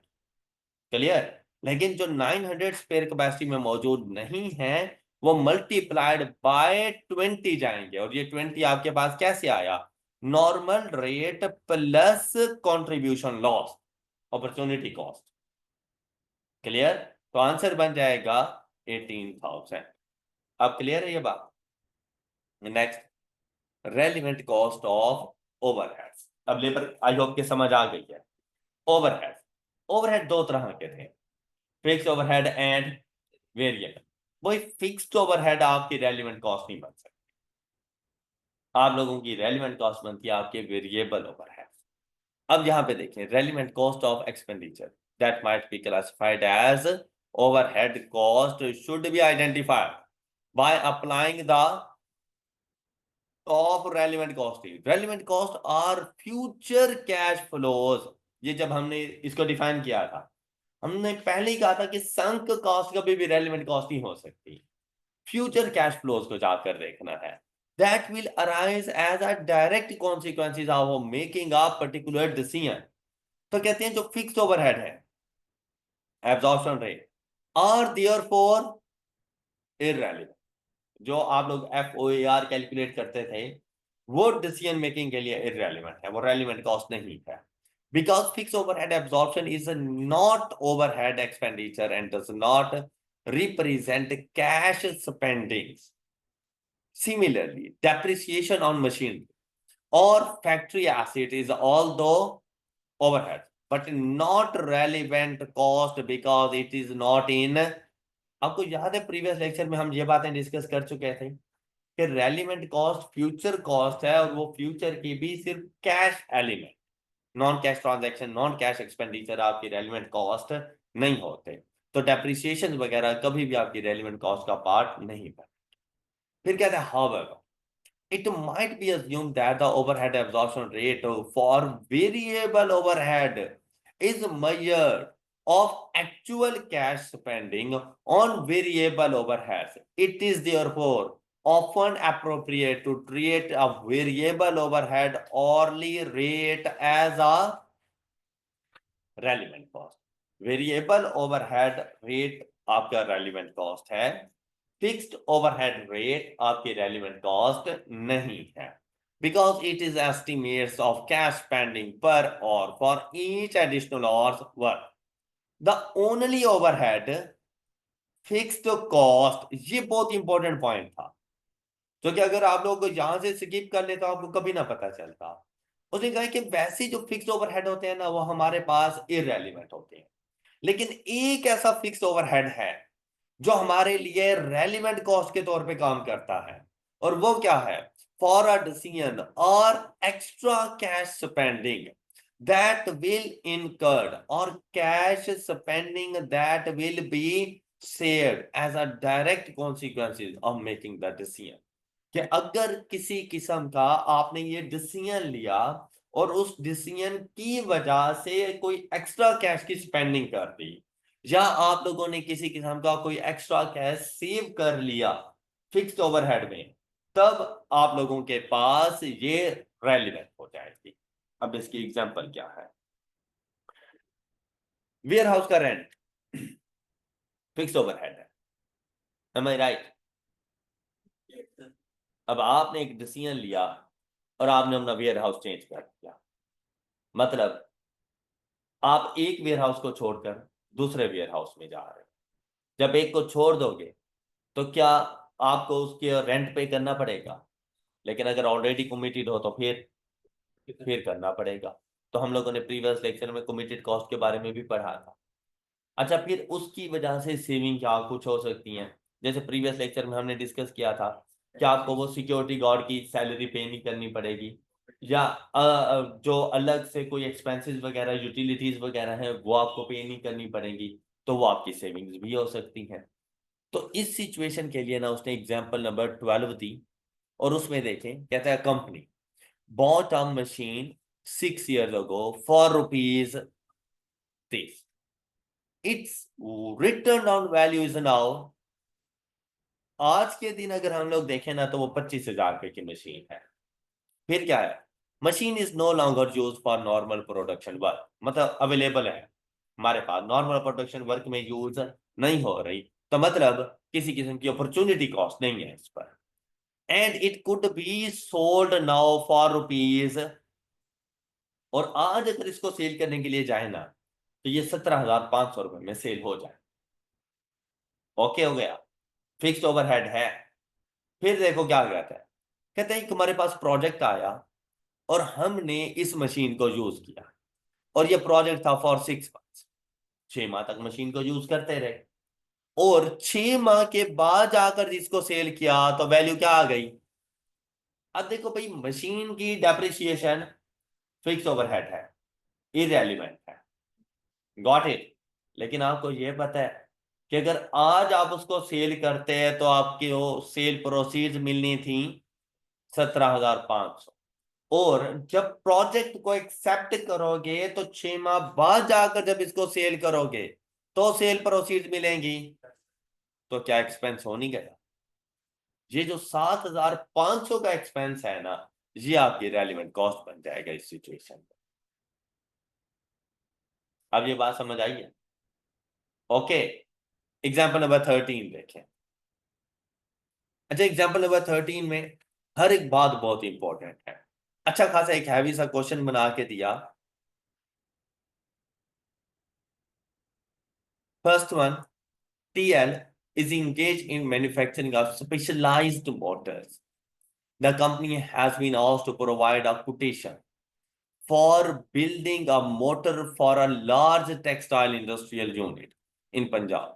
क्लियर? लेकिन जो 900 स्पेयर कैपेसिटी में मौजूद नहीं है, वो मल्टीप्लाइड बाय 20 जाएंगे, और ये 20 आपके पास कैसे आया? Normal rate plus contribution loss, opportunity cost, clear? तो आंसर बन जाएगा 18,000। अब क्लियर है ये बात? Next, relevant cost of overheads. अब लेबर आई होप के समझ आ गई है। ओवरहेड, ओवरहेड दो तरह के थे, फिक्स्ड ओवरहेड एंड वेरिएबल। वही फिक्स्ड ओवरहेड आपकी रेलिवेंट कॉस्ट नहीं बन सकती, आप लोगों की रेलिवेंट कॉस्ट बनती है आपके वेरिएबल ओवरहेड। अब यहां पे देखें, relevant cost of expenditure that might be classified as overhead cost should be identified by applying the of relevant cost. Relevant cost are future cash flows, ये जब हमने इसको डिफाइन किया था, हमने पहले ही कहा था कि संक कॉस्ट कभी भी रेलिवेंट कॉस्ट नहीं हो सकती, फ्यूचर कैश फ्लोज को जाकर देखना है। That will arise as a direct consequences of making a particular decision. तो कहते हैं जो फिक्स्ड ओवरहेड है, absorption rate, are therefore irrelevant, जो आप लोग FOAR कैलकुलेट करते थे, वो डिसीजन मेकिंग के लिए इररेलेवेंट है, वो रेलिवेंट कॉस्ट नहीं है, because fixed overhead absorption is not overhead expenditure and does not represent cash spendings. Similarly, depreciation on machinery or factory asset is although overhead but not relevant cost because it is not in। आपको याद है previous lecture में हम ये बातें discuss कर चुके थे कि रेलिवेंट कॉस्ट फ्यूचर कॉस्ट है, और वो फ्यूचर की भी सिर्फ cash element, non cash transaction, non cash expenditure आपकी रेलिवेंट कॉस्ट नहीं होते। तो डेप्रिसिएशन वगैरह कभी भी आपकी रेलिवेंट कॉस्ट का पार्ट नहीं बने। फिर कहते हैं however it might be assumed that the overhead absorption rate for variable overhead is measured of actual cash spending on variable overheads. It is therefore often appropriate to treat a variable overhead hourly rate as a relevant cost। variable overhead rate आपका relevant cost है, fixed overhead rate आपकी relevant cost नहीं है, because it is estimates of cash spending पर और for each additional hours work. The only overhead fixed cost, ये बहुत important point था, जो कि अगर आप लोग यहां से स्किप कर ले तो आपको कभी ना पता चलता। उसने कहा कि वैसे जो फिक्स्ड ओवरहेड होते हैं ना, वो हमारे पास इररेलेवेंट होते हैं, लेकिन एक ऐसा फिक्स्ड ओवरहेड है जो हमारे लिए रेलिवेंट कॉस्ट के तौर पे काम करता है, और वो क्या है? फॉर अ डिसीजन और extra cash spending that will incurred और cash spending that will be saved as a direct consequences of making the decision. कि अगर किसी किस्म का आपने ये डिसीजन लिया और उस डिसीजन की वजह से कोई एक्स्ट्रा कैश की स्पेंडिंग कर दी, या आप लोगों ने किसी किस्म का कोई एक्स्ट्रा कैश सेव कर लिया फिक्स्ड ओवरहेड में, तब आप लोगों के पास ये रेलिवेंट हो जाएगी। अब इसकी एग्जांपल क्या है? वेयर हाउस का रेंट फिक्स्ड ओवरहेड है, एम आई राइट? अब आपने एक डिसीजन लिया और आपने अपना वेयर हाउस चेंज कर दिया, मतलब आप एक वेयर हाउस को छोड़कर दूसरे वेयर हाउस में जा रहे हैं। जब एक को छोड़ दोगे तो क्या आपको उसके रेंट पे करना पड़ेगा? लेकिन अगर ऑलरेडी कमिटेड हो तो फिर करना पड़ेगा। तो हम लोगों ने प्रीवियस लेक्चर में कमिटेड कॉस्ट के बारे में भी पढ़ा था। अच्छा, फिर उसकी वजह से सेविंग क्या कुछ हो सकती है? जैसे प्रीवियस लेक्चर में हमने डिस्कस किया था कि आपको वो सिक्योरिटी गार्ड की सैलरी पे नहीं करनी पड़ेगी, या जो अलग से कोई एक्सपेंसेस वगैरह, यूटिलिटीज वगैरह हैं, वो आपको पे नहीं करनी पड़ेगी, तो वो आपकी सेविंग्स भी हो सकती हैं। तो इस सिचुएशन के लिए ना उसने एग्जांपल नंबर 12 दी, और उसमें देखें, कहता है company bought a machine 6 years ago for rupees this, its written down value is now, आज के दिन अगर हम लोग देखें ना तो वो 25,000 रुपए की मशीन है। फिर क्या है? Machine is no longer use for normal production work, मतलब अवेलेबल है हमारे पास, नॉर्मल प्रोडक्शन वर्क में यूज नहीं हो रही, तो मतलब किसी किस्म की अपॉर्चुनिटी कॉस्ट नहीं है इस पर। And it could be sold now for rupees, और आज अगर इसको सेल करने के लिए जाए ना तो ये 17,500 रुपए में सेल हो जाए। ओके हो गया, फिक्स्ड ओवरहेड है। फिर देखो क्या कहता है, कहते हैं कि हमारे पास प्रोजेक्ट आया और हमने इस मशीन को यूज किया, और ये प्रोजेक्ट था फॉर 6 मंथ्स, 6 माह तक मशीन को यूज करते रहे, और 6 माह के बाद जाकर इसको सेल किया तो वैल्यू क्या आ गई? अब देखो भाई, मशीन की डेप्रिसिएशन फिक्स ओवरहेड है, इररेलेवेंट है, गॉट इट। लेकिन आपको ये पता है कि अगर आज आप उसको सेल करते हैं तो आपकी वो सेल प्रोसीड्स मिलनी थी 17,500, और जब प्रोजेक्ट को एक्सेप्ट करोगे तो 6 माह बाद जाकर जब इसको सेल करोगे तो सेल प्रोसीड्स मिलेंगी, तो क्या एक्सपेंस हो नहीं गया? ये जो 7,500 का एक्सपेंस है ना, ये आपकी रेलिवेंट कॉस्ट बन जाएगा इस सिचुएशन में। अब ये बात समझ आई है? ओके, एग्जाम्पल नंबर 13 देखें। अच्छा, एग्जाम्पल नंबर 13 में हर एक बात बहुत इंपॉर्टेंट है। अच्छा खासा एक हैवी सा क्वेश्चन बना के दिया। First one, TL is engaged in manufacturing of specialized motors. The company has been asked to provide a quotation for building a motor for a large textile industrial unit in Punjab.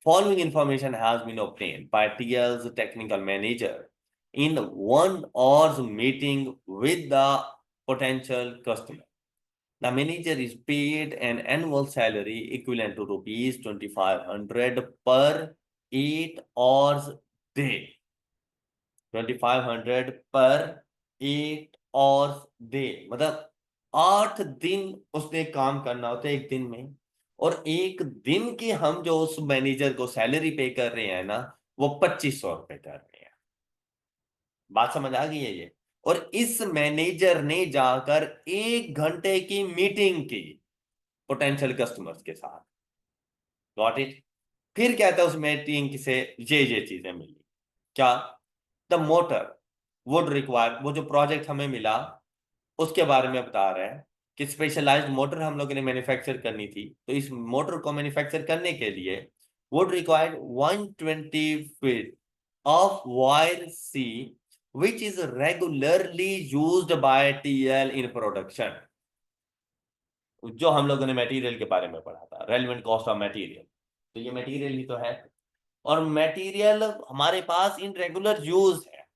Following information has been obtained by TL's technical manager in 1 hour's meeting with the potential customer. The manager is paid an annual salary equivalent to rupees 2,500 per 8 hours day. 2,500 पर 8 hours day, मतलब 8 दिन उसने काम करना होता है एक दिन में, और एक दिन की हम जो उस मैनेजर को सैलरी पे कर रहे हैं ना, वो 2,500 रुपए कर रहे हैं। बात समझ आ गई है ये? और इस मैनेजर ने जाकर 1 घंटे की मीटिंग की पोटेंशियल कस्टमर्स के साथ। Got it? फिर कहता है उस मीटिंग से ये चीजें मिली। क्या? द मोटर वुड रिक्वायर, वो जो प्रोजेक्ट हमें मिला उसके बारे में बता रहा है कि स्पेशलाइज्ड मोटर हम लोगों ने मैन्युफैक्चर करनी थी, तो इस मोटर को मैन्युफैक्चर करने के लिए would required 120 feet of wire C which is regularly used by TL in production। जो हम लोगों ने मटेरियल के बारे में पढ़ा था, रेलेवेंट कॉस्ट ऑफ मटेरियल, तो ये मटेरियल ही तो है, और मटेरियल हमारे पास इन रेगुलर यूज है।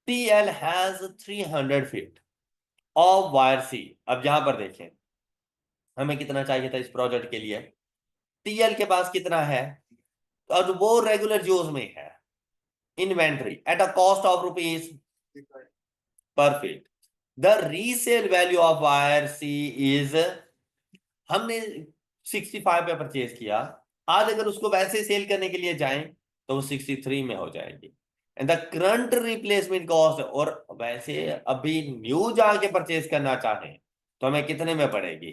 TL has 300 feet of wire C। अब यहां पर देखें हमें कितना चाहिए था इस प्रोजेक्ट के लिए, TL के पास कितना है, और वो रेगुलर यूज में है। Inventory at a cost of rupees per feet. The resale value of wire C is, हमने 65 पे परचेज किया, आज अगर उसको वैसे सेल करने के लिए जाएं तो वो 63 में हो जाएगी। And the current replacement cost, और वैसे अभी न्यू जाके परचेज करना चाहें तो हमें कितने में पड़ेगी?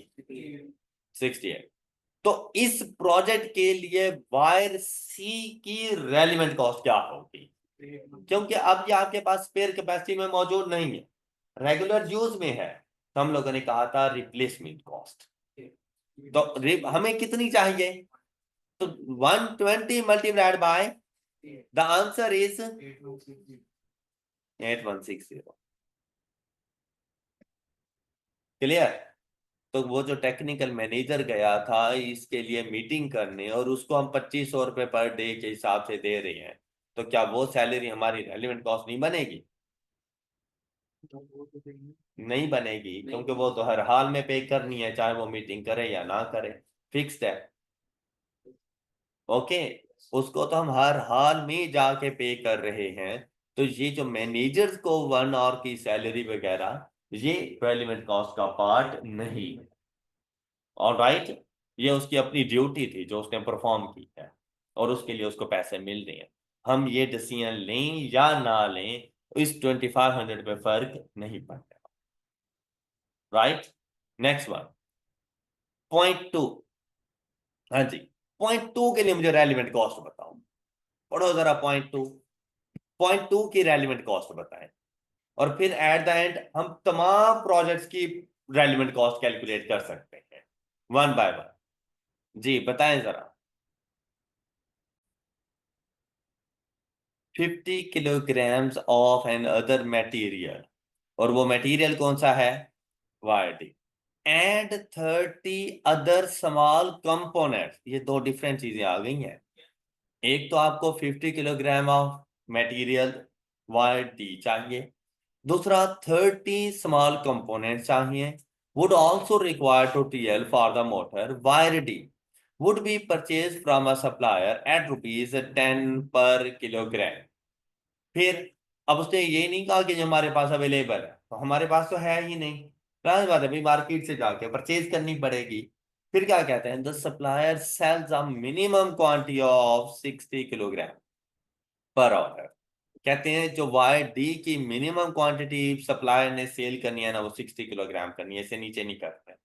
68। तो इस प्रोजेक्ट के लिए वायर सी की रेलिवेंट कॉस्ट क्या होगी? क्योंकि अब ये आपके पास स्पेयर कैपेसिटी में मौजूद नहीं है, रेगुलर यूज में है, तो हम लोगों ने कहा था रिप्लेसमेंट कॉस्ट। तो हमें कितनी चाहिए? तो 120 multiplied by, the answer is 8160। Clear? तो वो जो टेक्निकल मैनेजर गया था इसके लिए मीटिंग करने, और उसको हम 2,500 रुपए पर डे के हिसाब से दे रहे हैं, तो क्या वो सैलरी हमारी रेलिवेंट कॉस्ट नहीं बनेगी? नहीं बनेगी, क्योंकि वो तो हर हाल में पे करनी है, चाहे वो मीटिंग करे या ना करे, फिक्स्ड है। ओके, उसको तो हम हर हाल में जाके पे कर रहे हैं। तो ये जो मैनेजर्स को 1 आवर की सैलरी वगैरह, ये रेलिवेंट कॉस्ट का पार्ट नहीं है। ऑलराइट, ये उसकी अपनी ड्यूटी थी जो उसने परफॉर्म की है, और उसके लिए उसको पैसे मिल रहे हैं। हम ये डिसीजन लें या ना लें, इस 2,500 पे फर्क नहीं पड़ता। Right, next one, point 2। हाँ जी, पॉइंट 2 के लिए मुझे रेलिवेंट कॉस्ट बताओ। पढ़ो जरा पॉइंट 2। पॉइंट 2 की रेलिवेंट कॉस्ट बताएं, और फिर एट द एंड हम तमाम प्रोजेक्ट्स की रेलिवेंट कॉस्ट कैलकुलेट कर सकते हैं वन बाय वन। जी बताएं जरा। 50 kilograms of an other material, और वो मटेरियल कौन सा है? Wire. And 30 other small components, ये दो डिफरेंट चीजें आ गई हैं। एक तो आपको 50 kilogram of material wire D चाहिए, दूसरा 30 स्मॉल कंपोनेंट चाहिए। Would also require to TL for the motor wire D would be purchased from a supplier at ₹10 पर किलोग्राम। फिर अब उसने ये नहीं कहा कि जो हमारे पास अवेलेबल है, तो हमारे पास तो है ही नहीं, जाहिर बात है भाई, मार्केट से जाके परचेज करनी पड़ेगी। फिर क्या कहते हैं, the supplier sells a minimum quantity of 60 kilogram per order. कहते हैं जो वायर डी की मिनिमम क्वांटिटी सप्लायर ने सेल करनी है ना, वो 60 किलोग्राम करनी है, इससे नीचे नहीं करते।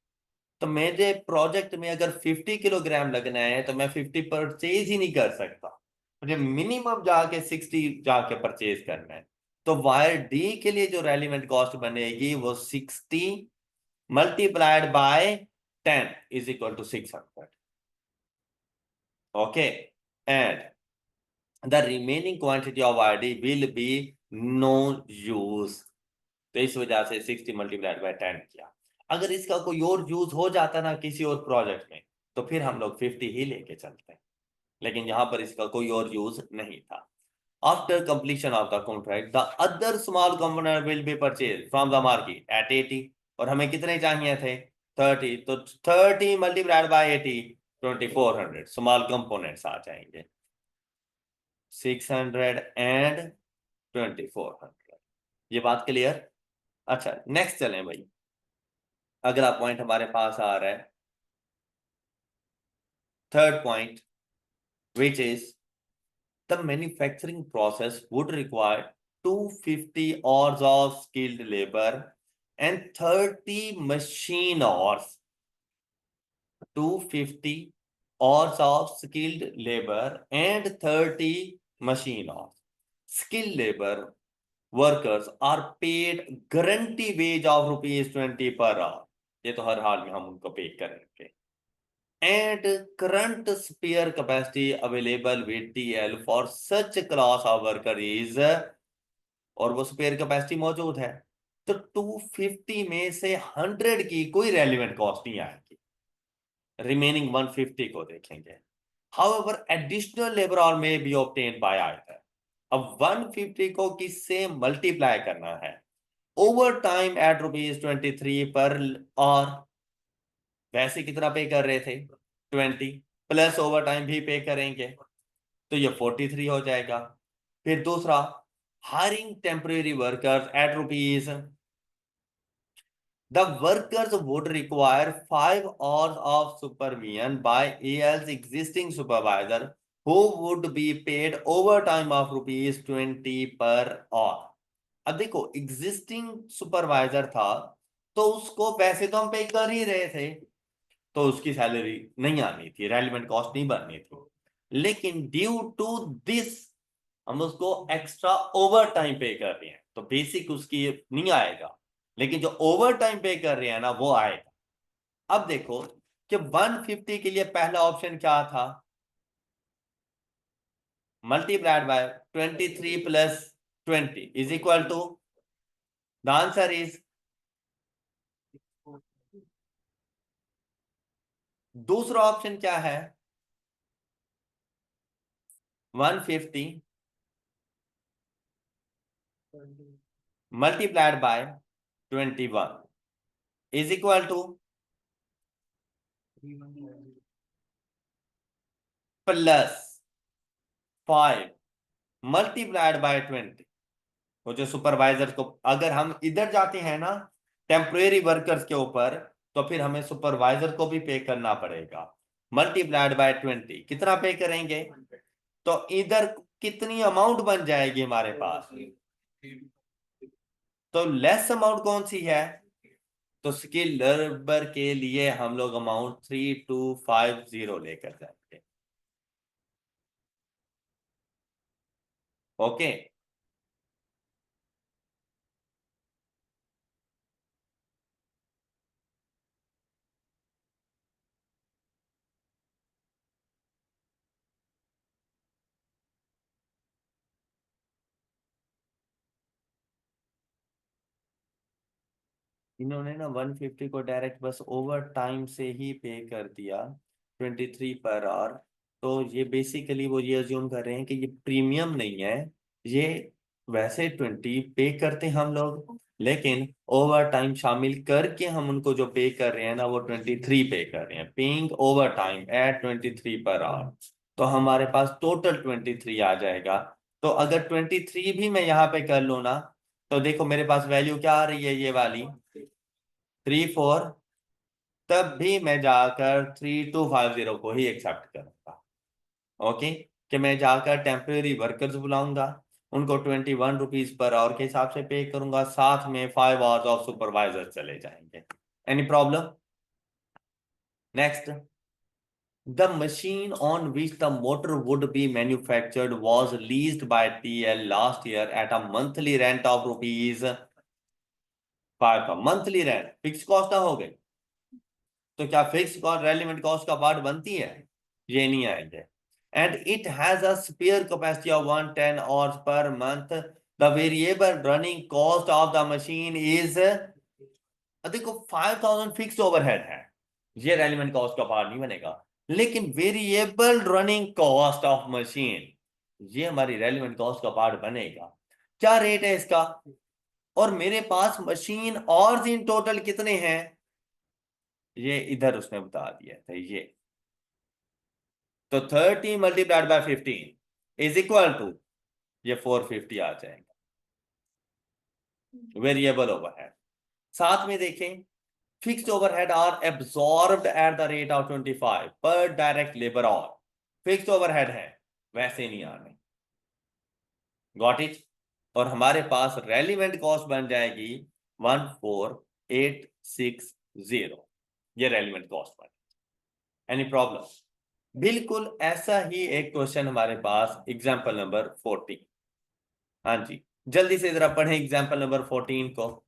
तो मेरे प्रोजेक्ट में अगर 50 किलोग्राम लगना है तो मैं 50 परचेज ही नहीं कर सकता, मुझे मिनिमम जाके 60 जाके परचेज करना है। तो वायर डी के लिए जो रेलिवेंट कॉस्ट बनेगी वो 60 multiplied by 10 is equal to 600। Okay, and the remaining quantity of RD will be no use। तो इस वजह से 60 मल्टीप्लाइड बाय 10 किया। अगर इसका कोई और यूज हो जाता ना किसी और प्रोजेक्ट में, तो फिर हम लोग 50 ही लेके चलते हैं, लेकिन यहां पर इसका कोई और यूज नहीं था। After completion of the contract the other small component will be purchase from the market at 80। और हमें कितने चाहिए थे? 30। तो 30 मल्टीप्लाइड बाय 80, 2400 स्मॉल कंपोनेंट्स आ जाएंगे, 600 एंड 2400। ये बात क्लियर? अच्छा नेक्स्ट चलें भाई, अगला पॉइंट हमारे पास आ रहा है third point, which is the manufacturing process would require 250 hours of skilled labor and 30 machine hours. 250 hours of skilled labor and 30 machine hours. Skilled labor workers are paid guarantee wage of ₹20 per hour. ये तो हर हाल में हम उनको पे करेंगे। And current spare capacity available with TL for such class of worker is, और वो स्पेयर कैपेसिटी मौजूद है, तो 250 में से 100 की कोई रेलिवेंट कॉस्ट नहीं आएगी, रिमेनिंग 150 को देखेंगे। However, additional labor hour may be obtained by either. अब 150 को किससे मल्टीप्लाई करना है? ओवर टाइम एट ₹23 पर और, वैसे कितना पे कर रहे थे? 20 प्लस ओवर टाइम भी पे करेंगे, तो ये 43 हो जाएगा। फिर दूसरा, hiring temporary workers at rupees, the workers would require 5 hours of supervision by AL's existing supervisor who would be paid overtime of ₹20 per hour। अब देखो एग्जिस्टिंग सुपरवाइजर था, तो उसको पैसे तो हम पे कर ही रहे थे, तो उसकी सैलरी नहीं आनी थी, रेलिवेंट कॉस्ट नहीं बननी थी, लेकिन ड्यू टू दिस हम उसको एक्स्ट्रा ओवर टाइम पे कर रहे हैं, तो बेसिक उसकी नहीं आएगा, लेकिन जो ओवर टाइम पे कर रहे हैं ना वो आएगा। अब देखो कि 150 के लिए पहला ऑप्शन क्या था? Multiplied by 23 plus 20 is equal to, the answer is, दूसरा ऑप्शन क्या है? 150 multiplied by 21 is equal to plus 5 multiplied by 20। वो जो सुपरवाइजर को, अगर हम इधर जाते हैं ना टेम्परेरी वर्कर्स के ऊपर, तो फिर हमें सुपरवाइजर को भी पे करना पड़ेगा। मल्टीप्लाइड बाय 20 कितना पे करेंगे? तो इधर कितनी अमाउंट बन जाएगी हमारे पास? तो लेस अमाउंट कौन सी है? तो स्किल लेबर के लिए हम लोग अमाउंट 3250 लेकर जाएंगे। ओके, इन्होंने ना 150 को डायरेक्ट बस ओवर टाइम से ही पे कर दिया 23 पर आवर। तो ये बेसिकली वो ये अज्यूम कर रहे हैं कि ये प्रीमियम नहीं है, ये वैसे 20 पे करते हैं हम लोग, लेकिन ओवर टाइम शामिल करके हम उनको जो पे कर रहे हैं ना वो 23 पे कर रहे हैं, paying over time eight 23 per hour. तो हमारे पास टोटल 23 आ जाएगा। तो अगर 23 भी मैं यहाँ पे कर लूँ ना, तो देखो मेरे पास वैल्यू क्या आ रही है, ये वाली 34, तब भी मैं जाकर 3250 को ही एक्सेप्ट करूंगा। ओके, कि मैं जाकर टेम्परेरी वर्कर्स बुलाऊंगा, उनको ₹21 पर आवर के हिसाब से पे करूंगा, साथ में 5 आवर्स ऑफ सुपरवाइजर चले जाएंगे। Any problem? Next, the machine on which the motor would be manufactured was leased by TL last year at a monthly rent of ₹5 का मंथली रेंट फिक्स कॉस्ट ना हो गई, तो क्या फिक्स कॉस्ट रेलिवेंट कॉस्ट का part बनती है? ये नहीं आएंगे। And it has a spare capacity of 110 hours per month, the variable running cost of the machine is, देखो 5000 फिक्स्ड ओवरहेड है, ये रेलिवेंट कॉस्ट का पार्ट नहीं बनेगा, लेकिन variable running cost of machine ये हमारी रेलिवेंट कॉस्ट का पार्ट बनेगा। क्या रेट है इसका, और मेरे पास मशीन और इन टोटल कितने हैं, ये इधर उसने बता दिया था ये। तो 30 multiplied by 15 is equal to, ये 450 आ जाएगा वेरिएबल ओवरहेड। साथ में देखें, fixed overhead are absorbed at the rate of 25 per direct labour hour, fixed overhead है वैसे नहीं आने, गॉट इट। और हमारे पास रेलिवेंट कॉस्ट बन जाएगी 14860, ये रेलिवेंट कॉस्ट बन। Any problem? बिल्कुल ऐसा ही एक क्वेश्चन हमारे पास एग्जांपल नंबर 14। हाँ जी, जल्दी से जरा पढ़ें एग्जांपल नंबर 14 को।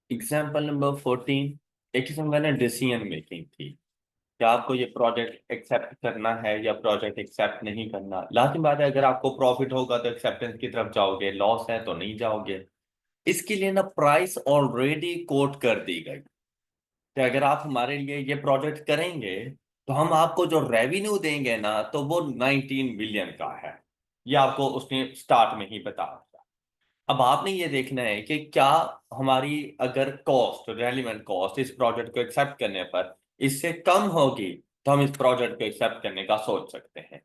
एग्जांपल नंबर 14 एक किस्म का ना डिसीजन मेकिंग थी, क्या आपको ये प्रोजेक्ट एक्सेप्ट करना है या प्रोजेक्ट एक्सेप्ट नहीं करना। लाजिम बात है, अगर आपको प्रॉफिट होगा तो एक्सेप्टेंस की तरफ जाओगे, लॉस है तो नहीं जाओगे। इसके लिए ना प्राइस ऑलरेडी कोट कर दी गई कि अगर आप हमारे लिए ये प्रोजेक्ट करेंगे तो हम आपको जो रेवेन्यू देंगे ना तो वो 19 बिलियन का है, ये आपको उसने स्टार्ट में ही बता दिया। अब आपने ये देखना है कि क्या हमारी अगर कॉस्ट, रेलिवेंट कॉस्ट इस प्रोजेक्ट को एक्सेप्ट करने पर इससे कम होगी तो हम इस प्रोजेक्ट को एक्सेप्ट करने का सोच सकते हैं।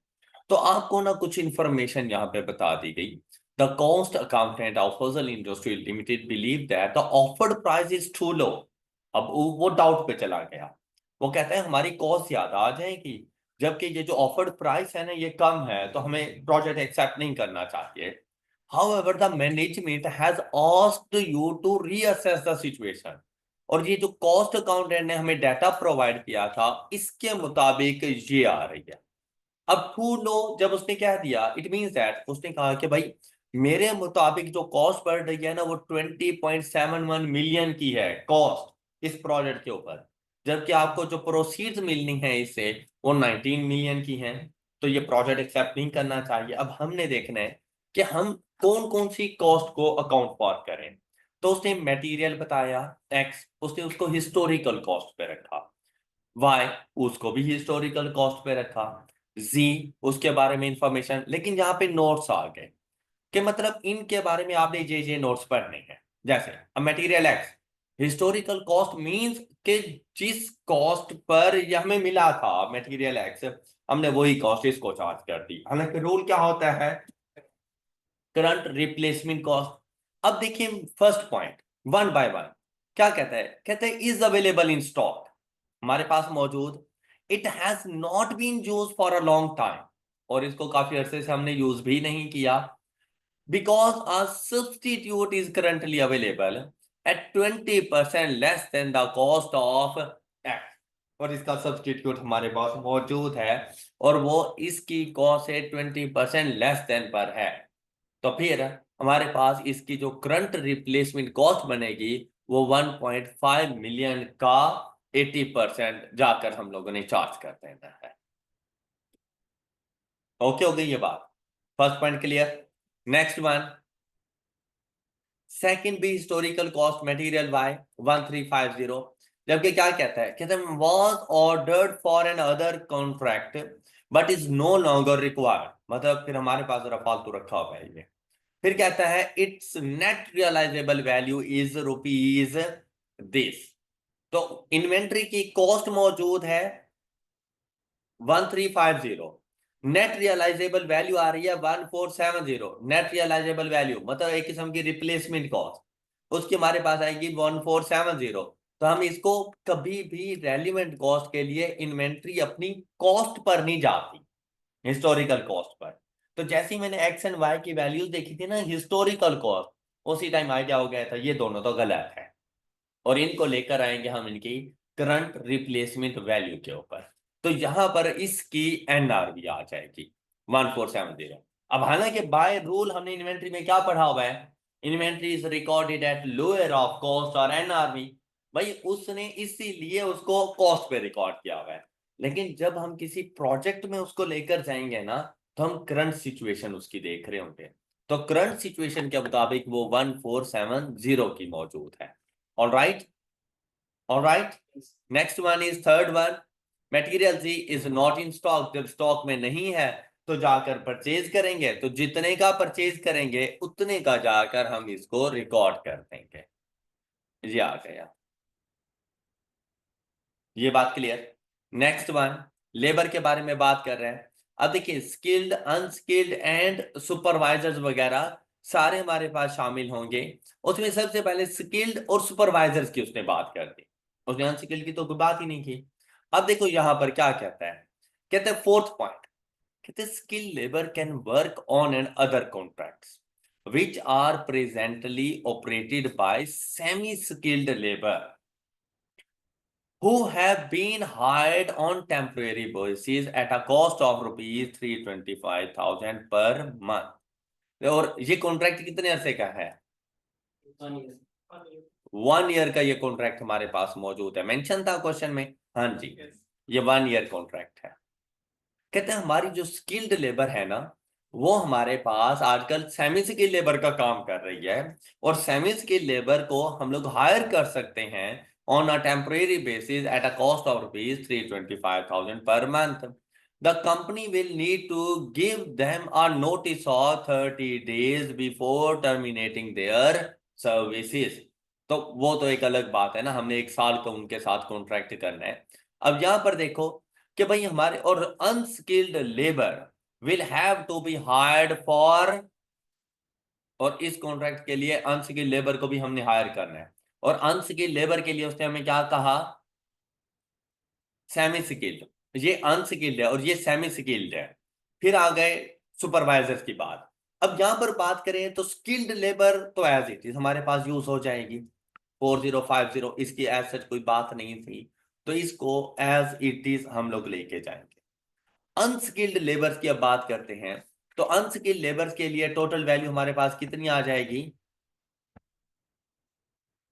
तो आपको ना कुछ इंफॉर्मेशन यहाँ पे बता दी गई। The cost accountant of Fazal industries limited believe that the offered price is too low. अब वो डाउट पे चला गया, वो कहता है हमारी कॉस्ट ज्यादा आ जाएगी, जबकि ये जो ऑफर्ड प्राइस है ना ये कम है, तो हमें प्रोजेक्ट एक्सेप्ट नहीं करना चाहिए। However, the management has asked you to reassess the situation। और ये जो कॉस्ट अकाउंटेंट ने हमें डाटा प्रोवाइड किया था इसके मुताबिक ये आ रही है। अब टू लो जब उसने कह दिया, इट मींस दैट उसने कहा कि भाई मेरे मुताबिक जो कॉस्ट बढ़ रही है ना वो 20.71 मिलियन की है कॉस्ट इस प्रोजेक्ट के ऊपर, जबकि आपको जो प्रोसीड्स मिलनी है इससे वो 19 मिलियन की हैं। तो ये प्रोजेक्ट एक्सेप्ट नहीं करना चाहिए। अब हमने देखना है कि हम कौन कौन सी कॉस्ट को अकाउंट फॉर करें। तो उसने मटेरियल बताया एक्स, उसने उसको हिस्टोरिकल कॉस्ट पे रखा। वाई, उसको भी हिस्टोरिकल कॉस्ट पे रखा। जी, उसके बारे में इंफॉर्मेशन, लेकिन यहाँ पे नोट्स आ गए कि मतलब इनके बारे में आपने जे नोट्स पढ़ने हैं। जैसे अब material x historical cost means कि जिस कॉस्ट पर यह हमें मिला था मटेरियल एक्स, हमने वही कॉस्ट इसको चार्ज कर दी। हालांकि रूल क्या होता है, करंट रिप्लेसमेंट कॉस्ट। अब देखिए first point one by one क्या कहता है, कहते हैं इज अवेलेबल इन स्टॉक, हमारे पास मौजूद। It has not been use for a long time, और इसको काफी अरसे से हमने यूज भी नहीं किया। Because a substitute is currently available at 20% less than the cost of x, और इसका सब्स्टिट्यूट हमारे पास मौजूद है और वो इसकी कॉस्ट से 20% लेस देन पर है। तो फिर हमारे पास इसकी जो करंट रिप्लेसमेंट कॉस्ट बनेगी वो 1.5 मिलियन का 80% जाकर हम लोगों ने चार्ज कर देना है। ओके हो गई ये बात, first point clear. Next one, second भी हिस्टोरिकल कॉस्ट मटेरियल वाई 1350, जबकि क्या कहता है, कहते हैं was ordered for an other contract but is no longer required, मतलब फिर हमारे पास जरा फालतू रखा हुआ है ये। फिर कहता है it's net realisable value is rupees this. तो इन्वेंट्री की कॉस्ट मौजूद है 1350, नेट रियलाइजेबल वैल्यू आ रही है 1470। नेट रियलाइजेबल वैल्यू मतलब एक किस्म की रिप्लेसमेंट कॉस्ट, उसकी हमारे पास आएगी 1470। तो हम इसको कभी भी रेलिवेंट कॉस्ट के लिए इन्वेंट्री अपनी कॉस्ट पर नहीं जाती, हिस्टोरिकल कॉस्ट पर। तो जैसे ही मैंने एक्स एंड वाई की वैल्यूज देखी थी ना हिस्टोरिकल कॉस्ट, उसी टाइम आइडिया हो गया था ये दोनों तो गलत है, और इनको लेकर आएंगे हम इनकी करंट रिप्लेसमेंट वैल्यू के ऊपर। तो यहां पर इसकी एनआरवी आ जाएगी 1470। अब हालांकि बाय रूल हमने इन्वेंट्री में क्या पढ़ा हुआ है, inventory is recorded at lower of cost और एनआरवी। भाई उसने इसीलिए उसको कॉस्ट पे रिकॉर्ड किया हुआ है। लेकिन जब हम किसी प्रोजेक्ट में उसको लेकर जाएंगे ना, तो हम करंट सिचुएशन उसकी देख रहे होंगे। तो करंट सिचुएशन के मुताबिक वो 1470 की मौजूद है। All right, all right. Next one is third one, material C is not in stock. जब स्टॉक में नहीं है तो जाकर परचेज करेंगे, तो जितने का परचेज करेंगे उतने का जाकर हम इसको रिकॉर्ड कर देंगे। ये आ गया, ये बात क्लियर। नेक्स्ट वन, लेबर के बारे में बात कर रहे हैं। अब देखिए स्किल्ड, अनस्किल्ड एंड सुपरवाइजर्स वगैरह सारे हमारे पास शामिल होंगे। उसमें सबसे पहले स्किल्ड और सुपरवाइजर्स की उसने बात कर दी, उसने अनस्किल्ड की तो कोई बात ही नहीं की। अब देखो यहां पर क्या कहता है, कहते हैं फोर्थ पॉइंट, कहते हैं skilled labour can work on and other contracts which are presently operated by semi skilled labour who have been hired on temporary basis at a cost of rupees 325,000 per month। और ये contract कितने अरसे का है? 1 year का ये contract हमारे पास मौजूद है, मेंशन था क्वेश्चन में। हाँ जी, ये 1 ईयर कॉन्ट्रैक्ट है। कहते हैं हमारी जो स्किल्ड लेबर है ना, वो हमारे पास आजकल सेमी स्किल्ड लेबर का काम कर रही है, और सेमी स्किल्ड लेबर को हम लोग हायर कर सकते हैं on a temporary basis at a cost of rupees 325,000 per month. The company will need to give them a notice of 30 days before terminating their services. तो वो तो एक अलग बात है ना, हमने 1 साल का उनके साथ कॉन्ट्रैक्ट करना है। अब यहां पर देखो कि भाई हमारे और unskilled labour will have to be hired for, और इस कॉन्ट्रैक्ट के लिए अनस्किल्ड लेबर को भी हमने हायर करना है। और अनस्किल्ड लेबर के लिए उसने हमें क्या कहा? Semi skilled. ये अनस्किल्ड है और ये सेमी स्किल्ड है। फिर आ गए सुपरवाइजर्स की बात। अब यहां पर बात करें तो स्किल्ड लेबर तो एज इट इज हमारे पास यूज हो जाएगी 4050, इसकी एज सच कोई बात नहीं थी, तो इसको एज इट इज हम लोग लेके जाएंगे। अनस्किल्ड लेबर्स की अब बात करते हैं। तो अनस्किल्ड लेबर्स के लिए टोटल वैल्यू हमारे पास कितनी आ जाएगी?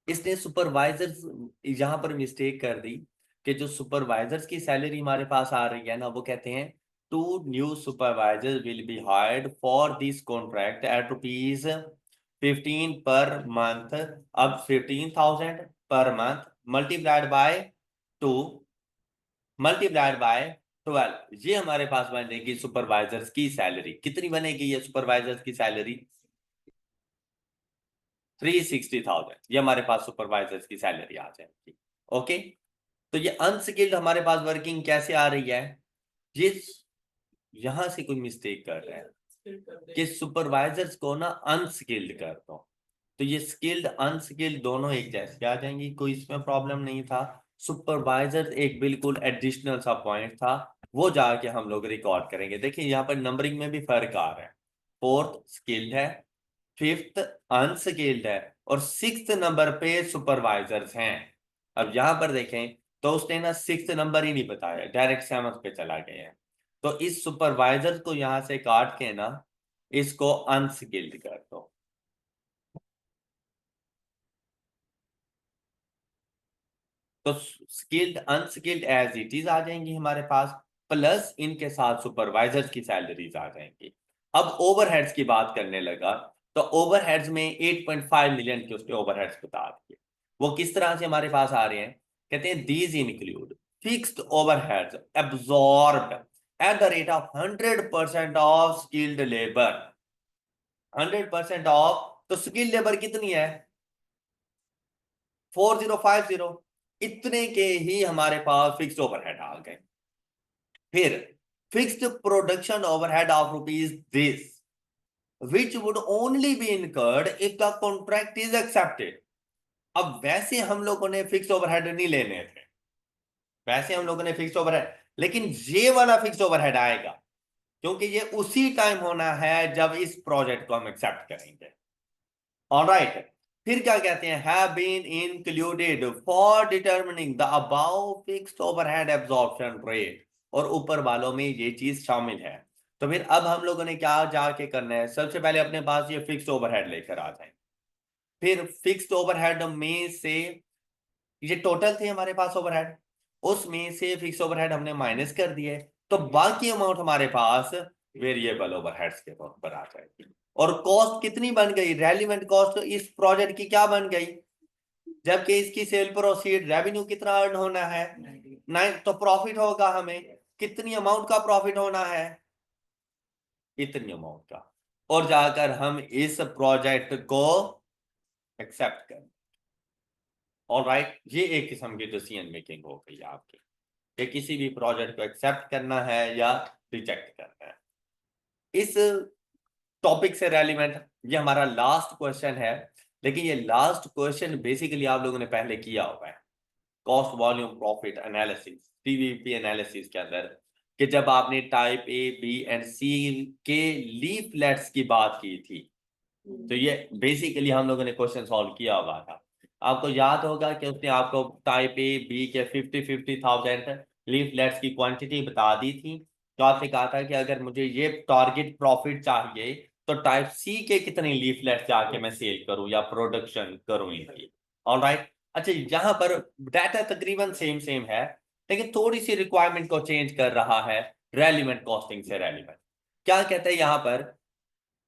इसने सुपरवाइजर्स यहां पर मिस्टेक कर दी कि जो सुपरवाइजर्स की सैलरी हमारे पास आ रही है ना, वो कहते हैं two new supervisors will be hired for this contract at rupees 15 per month. अब 15,000 per month multiplied by 2 multiplied by 12, ये हमारे पास बनेगी सुपरवाइजर्स की सैलरी। कितनी बनेगी ये सुपरवाइजर्स की सैलरी? 360,000, ये हमारे पास सुपरवाइजर्स की सैलरी आ जाएगी। ओके, तो ये अनस्किल्ड हमारे पास वर्किंग कैसे आ रही है? ये यहां से कोई मिस्टेक कर रहे हैं कि सुपरवाइजर्स को ना अनस्किल्ड कर दो, तो ये स्किल्ड अनस्किल्ड दोनों एक जैसे आ जाएंगी, कोई इसमें प्रॉब्लम नहीं था। सुपरवाइजर एक बिल्कुल एडिशनल सा पॉइंट था, वो जाके हम लोग रिकॉर्ड करेंगे। देखिए यहाँ पर नंबरिंग में भी फर्क आ रहा है, फोर्थ स्किल्ड है, फिफ्थ अनस्किल्ड है, और सिक्स्थ नंबर पे सुपरवाइजर्स हैं। अब यहां पर देखें तो उसने ना सिक्स्थ नंबर ही नहीं बताया, डायरेक्ट सेवंथ पे चला गया है। तो इस सुपरवाइजर को यहां से काट के ना इसको अनस्किल्ड कर दो। तो skilled unskilled as it is आ जाएंगी हमारे पास, प्लस इनके साथ सुपरवाइजर्स की सैलरीज आ जाएंगी। अब ओवरहेड्स की बात करने लगा, तो ओवरहेड्स में 8.5 मिलियन के उसके ओवरहेड्स बता दिए। वो किस तरह से हमारे पास आ रहे हैं? कहते हैं these include fixed overheads absorbed eight the rate of 100% of skilled labour. 100% of, तो स्किल्ड लेबर कितनी है? 4050, इतने के ही हमारे पास फिक्स्ड ओवरहेड आ गए। फिर fixed production overhead of rupees this which would only be incurred if the contract is accepted. अब वैसे हम लोगों ने फिक्स्ड ओवरहेड नहीं लेने थे, वैसे हम लोगों ने फिक्स्ड ओवरहेड, लेकिन ये वाला फिक्स्ड ओवरहेड आएगा क्योंकि ये उसी टाइम होना है जब इस प्रोजेक्ट को हम एक्सेप्ट करेंगे। ऑलराइट, फिर क्या कहते हैं? Have been included for determining the above fixed overhead absorption rate, और ऊपर वालों में ये चीज शामिल है। तो फिर अब हम लोगों ने क्या जाके करना है? सबसे पहले अपने पास ये फिक्स्ड ओवरहेड लेकर आ जाए, फिर फिक्स्ड ओवरहेड में से ये टोटल थे हमारे पास ओवरहेड, उसमें से फिक्स ओवरहेड हमने माइनस कर दिए, तो बाकी अमाउंट हमारे पास वेरिएबल ओवरहेड्स के तौर पर आ जाएगी। और कॉस्ट कितनी बन गई, रेलिवेंट कॉस्ट इस प्रोजेक्ट की क्या बन गई, जबकि इसकी सेल प्रोसीड रेवेन्यू कितना अर्न होना है 9, तो प्रॉफिट होगा हमें कितनी अमाउंट का प्रॉफिट होना है, इतनी अमाउंट का, और जाकर हम इस प्रोजेक्ट को एक्सेप्ट करें। ऑलराइट, ये एक किस्म की डिसीजन मेकिंग हो गई आपकी कि किसी भी प्रोजेक्ट को एक्सेप्ट करना है या रिजेक्ट करना है। इस टॉपिक से रेलिवेंट ये हमारा लास्ट क्वेश्चन है, लेकिन ये लास्ट क्वेश्चन बेसिकली आप लोगों ने पहले किया हुआ है cost volume profit analysis, CVP analysis के अंदर, कि जब आपने टाइप ए बी एंड सी के लीफलेट्स की बात की थी, तो ये बेसिकली हम लोगों ने क्वेश्चन सॉल्व किया हुआ था। आपको याद होगा कि उसने आपको टाइप ए बी के 50,000 लीफलेट्स की क्वांटिटी बता दी थी, तो आपने कहा था कि अगर मुझे ये टारगेट प्रॉफिट चाहिए तो टाइप सी के कितने लीफलेट्स जाके मैं सेल करूं या प्रोडक्शन करूं इनकी। ऑलराइट, अच्छा यहाँ पर डाटा तकरीबन सेम सेम है, लेकिन थोड़ी सी रिक्वायरमेंट को चेंज कर रहा है रेलिवेंट कॉस्टिंग से रेलिवेंट। क्या कहते हैं यहाँ पर,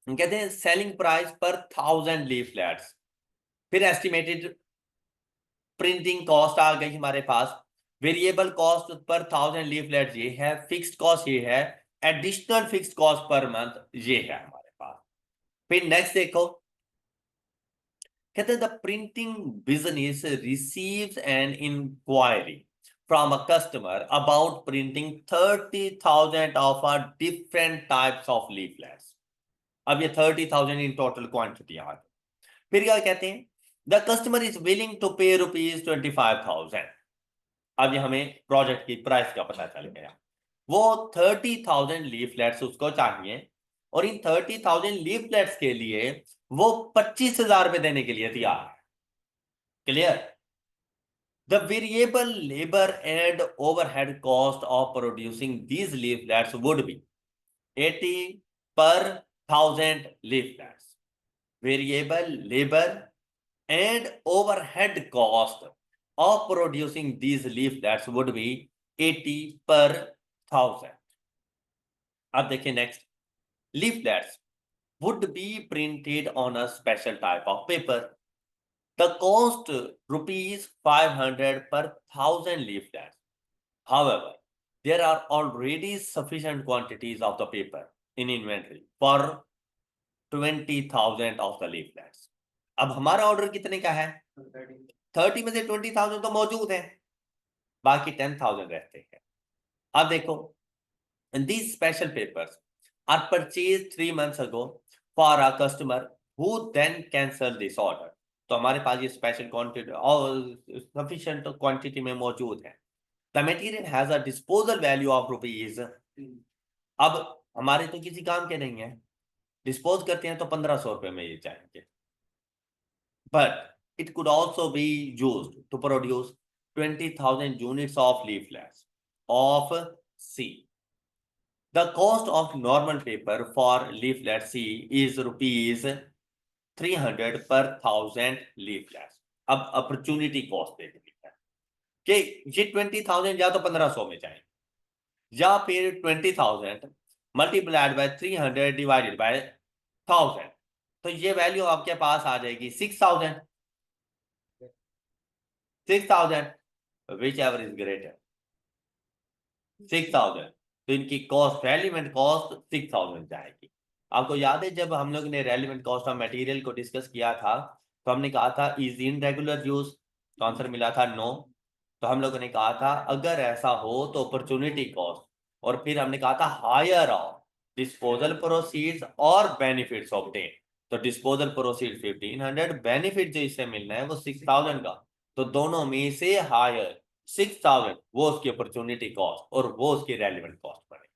कहते हैं सेलिंग प्राइस पर 1000 लीफलेट्स, फिर एस्टिमेटेड प्रिंटिंग कॉस्ट आ गई हमारे पास, वेरिएबल कॉस्ट पर 1000 लीफलेट्स ये है, फिक्स्ड कॉस्ट ये है, additional fixed cost per month ये है हमारे पास। फिर नेक्स्ट देखो, कहते हैं the printing business receives an enquiry from a customer about printing 30,000 of a different types of leaflets. अब ये 30,000 इन टोटल क्वांटिटी आ गई। फिर क्या कहते हैं, the customer is willing to pay ₹25,000। अब ये हमें प्रोजेक्ट की प्राइस का पता चल गया, वो 30,000 लीफलेट्स उसको चाहिए, और इन 30,000 लीफलेट्स के लिए वो 25,000 रुपए देने के लिए तैयार है। Clear, the variable labour and overhead cost of producing these leaflets would be 80 पर 1000 leaflets. Variable labor and overhead cost of producing these leaflets would be 80 per 1000. अब देखिए next, leaflets would be printed on a special type of paper. The cost ₹500 per 1000 leaflets. However, there are already sufficient quantities of the paper in inventory for 20,000 of the leaflets. अब हमारा order कितने का है, 30 में से 20,000 तो मौजूद है, बाकी 10,000 रहते हैं। अब देखो, these special papers are purchased 3 months ago for a customer who then cancel this order. तो हमारे पास ये स्पेशल क्वांटिटी और सफिशिएंट क्वांटिटी में मौजूद है। The material has a disposal value of rupees, अब हमारे तो किसी काम के नहीं है, डिस्पोज करते हैं तो 1500 रुपए में ये जाएंगे, but it could also be used to produce 20,000 units of leaflets of C. The cost of normal paper for leaflet C is rupees 300 per 1000 leaflets. अब अपॉर्चुनिटी कॉस्ट देखनी है कि ये 20,000 या तो 1500 में जाएंगे या फिर 20,000 मल्टीप्लाइड बाय 300 डिवाइडेड बाय 1000, तो ये वैल्यू आपके पास आ जाएगी 6,000। 6,000 विच एवर इज ग्रेटर, 6,000, तो इनकी कॉस्ट रेलिवेंट कॉस्ट 6,000 जाएगी। आपको याद है जब हम लोग ने रेलिवेंट कॉस्ट ऑफ मटेरियल को डिस्कस किया था, तो हमने कहा था इज इन रेगुलर यूज, तो आंसर मिला था नो। तो हम लोगों ने कहा था अगर ऐसा हो तो अपॉर्चुनिटी कॉस्ट, और फिर हमने कहा था हायर ऑफ डिस्पोजल प्रोसीड्स और बेनिफिट्स ऑब्टेन, तो डिस्पोजल प्रोसीड 1,500, बेनिफिट जो इससे मिलना है वो 6,000 का, तो दोनों में से हायर 6,000 वो उसकी अपॉर्चुनिटी कॉस्ट और वो उसकी रेलिवेंट कॉस्ट पड़ेगी।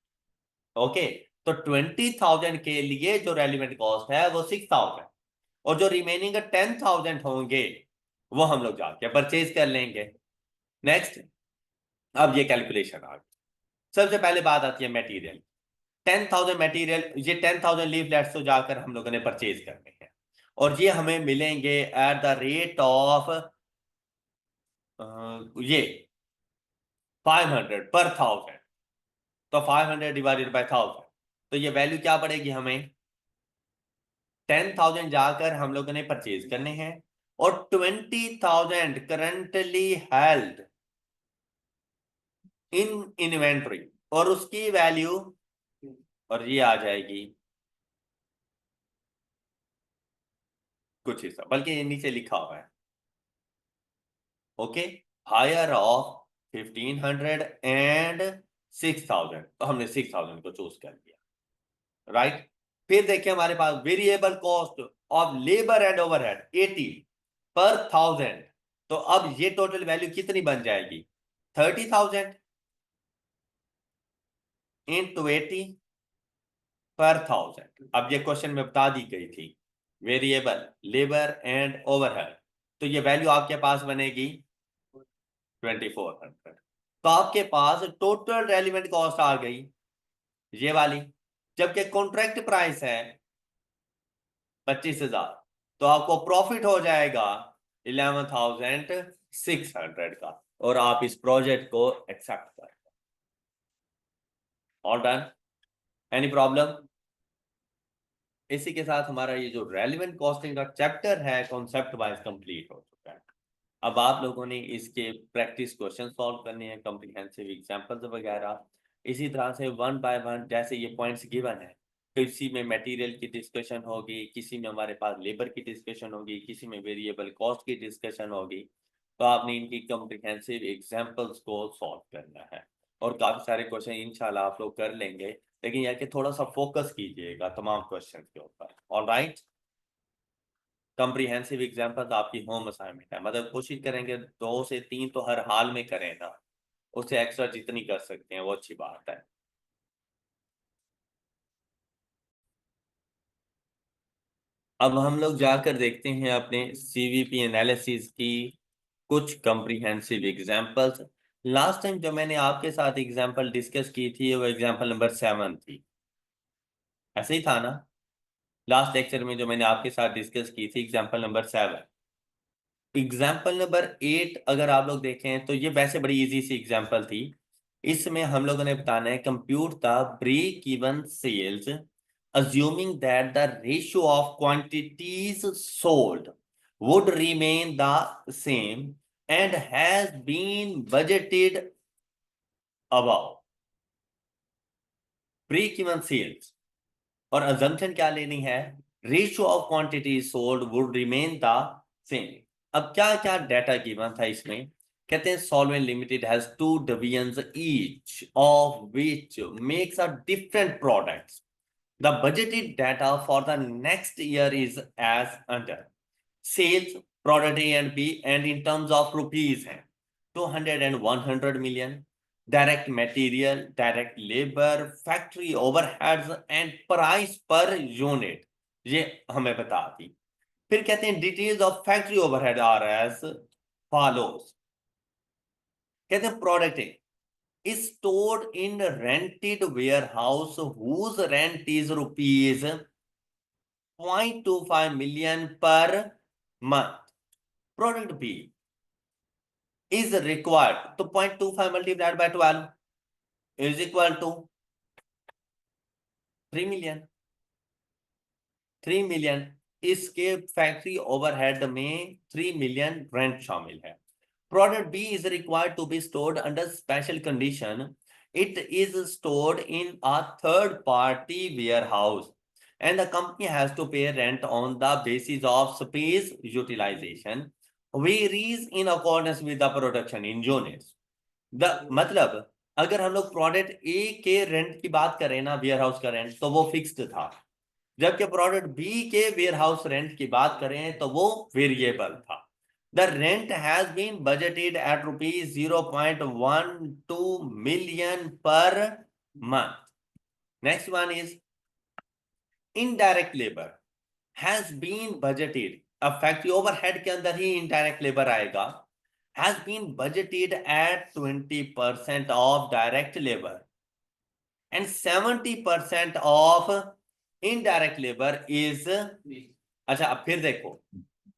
ओके, तो 20,000 के लिए जो रेलिवेंट कॉस्ट है वो 6,000, और जो रिमेनिंग 10,000 होंगे वो हम लोग जाके परचेज कर लेंगे। नेक्स्ट, अब ये कैलकुलेशन आ गई। सबसे पहले बात आती है मटेरियल, 10,000 मटेरियल, ये 10,000 लीफलेट्स तो जाकर हम लोगों ने परचेज करने हैं, और ये हमें मिलेंगे एट द रेट ऑफ ये 500 पर 1000, तो 500 डिवाइडेड बाय 1000, तो ये वैल्यू क्या पड़ेगी हमें? 10,000 जाकर हम लोगों ने परचेज करने हैं और 20,000 करंटली हेल्ड इन इन्वेंट्री, और उसकी वैल्यू, और ये आ जाएगी कुछ हिस्सा, बल्कि ये नीचे लिखा हुआ है, ओके, हायर ऑफ 1500 एंड 6000, तो हमने 6000 को चूज कर लिया, राइट। फिर देखिए हमारे पास variable cost of labour and overhead 80 पर 1000, तो अब ये टोटल वैल्यू कितनी बन जाएगी? 30,000 इंटू 80 पर 1000। अब ये क्वेश्चन में बता दी गई थी वेरिएबल लेबर एंड ओवरहेड, तो ये वैल्यू आपके पास बनेगी 2400। तो आपके पास टोटल रेलिवेंट कॉस्ट आ गई ये वाली, जबकि कॉन्ट्रैक्ट प्राइस है 25,000, तो आपको प्रॉफिट हो जाएगा 11,600 का, और आप इस प्रोजेक्ट को एक्सेप्ट करें। All done? Any problem? इसी के साथ हमारा ये जो रेलिवेंट कॉस्टिंग का चैप्टर है कॉन्सेप्ट वाइज कंप्लीट हो चुका है। अब आप लोगों ने इसके प्रैक्टिस क्वेश्चन सॉल्व करने हैं, कॉम्प्रिहेंसिव एग्जांपल्स वगैरह, इसी तरह से वन बाय वन, जैसे ये पॉइंट्स गिवन है, किसी में मटेरियल की डिस्कशन होगी, किसी में हमारे पास लेबर की डिस्कशन होगी, किसी में वेरिएबल कॉस्ट की डिस्कशन होगी, तो आपने इनकी कॉम्प्रिहेंसिव एग्जांपल्स को सॉल्व करना है, और काफी सारे क्वेश्चन इंशाल्लाह आप लोग कर लेंगे, लेकिन यह कि थोड़ा सा फोकस कीजिएगा तमाम क्वेश्चन के ऊपर। ऑल राइट, कॉम्प्रिहेंसिव एग्जाम्पल आपकी होम असाइनमेंट है, मतलब कोशिश करेंगे 2 से 3 तो हर हाल में करें ना, उससे एक्स्ट्रा जितनी कर सकते हैं वो अच्छी बात है। अब हम लोग जाकर देखते हैं अपने सीवीपी एनालिसिस की कुछ कॉम्प्रिहेंसिव एग्जाम्पल्स। लास्ट टाइम जो मैंने आपके साथ एग्जाम्पल डिस्कस की थी वो एग्जाम्पल नंबर 7 थी, ऐसे ही था ना? लास्ट लेक्चर में जो मैंने आपके साथ डिस्कस की थी एग्जाम्पल नंबर 7। एग्जाम्पल नंबर 8 अगर आप लोग देखें तो ये वैसे बड़ी इजी सी एग्जाम्पल थी। इसमें हम लोगों ने बताना है compute the break even sales assuming that the ratio of quantities sold would remain the same and has been budgeted above। Break even sales और assumption क्या लेनी है? Ratio of quantity sold would remain the same. अब क्या क्या data given था इसमें? कहते हैं solvent limited has 2 divisions each of which makes a different products. The budgeted data for the next year is as under। Sales, product A and B, and in terms of rupees है 200 and 100 million। Direct material, direct labor, factory overheads and price per unit, ये हमें बता दी। फिर कहते हैं details of factory overhead are as follows. कहते हैं product is stored in rented warehouse whose rent is rupees 0.25 million per month। Product B is required, तो 0.25 multiplied by 12 is equal to 3 million। 3 million, इसके factory overhead में 3 million rent शामिल है। Product B is required to be stored under special condition। It is stored in a third party warehouse and the company has to pay rent on the basis of space utilization varies in accordance with the production in units। मतलब अगर हम लोग product A के rent की बात करें ना, ware house का रेंट, तो वो फिक्स्ड था, जबकि प्रोडक्ट बी के वेयर हाउस रेंट की बात करें तो वो वेरिएबल था। The rent has been budgeted at rupees 0.12 million per month। Next one is indirect labor has been budgeted। अब फैक्ट्री ओवरहेड के अंदर ही इनडायरेक्ट लेबर आएगा। has been budgeted at 20% of direct labor and 70% of indirect labor is। अच्छा अब फिर देखो,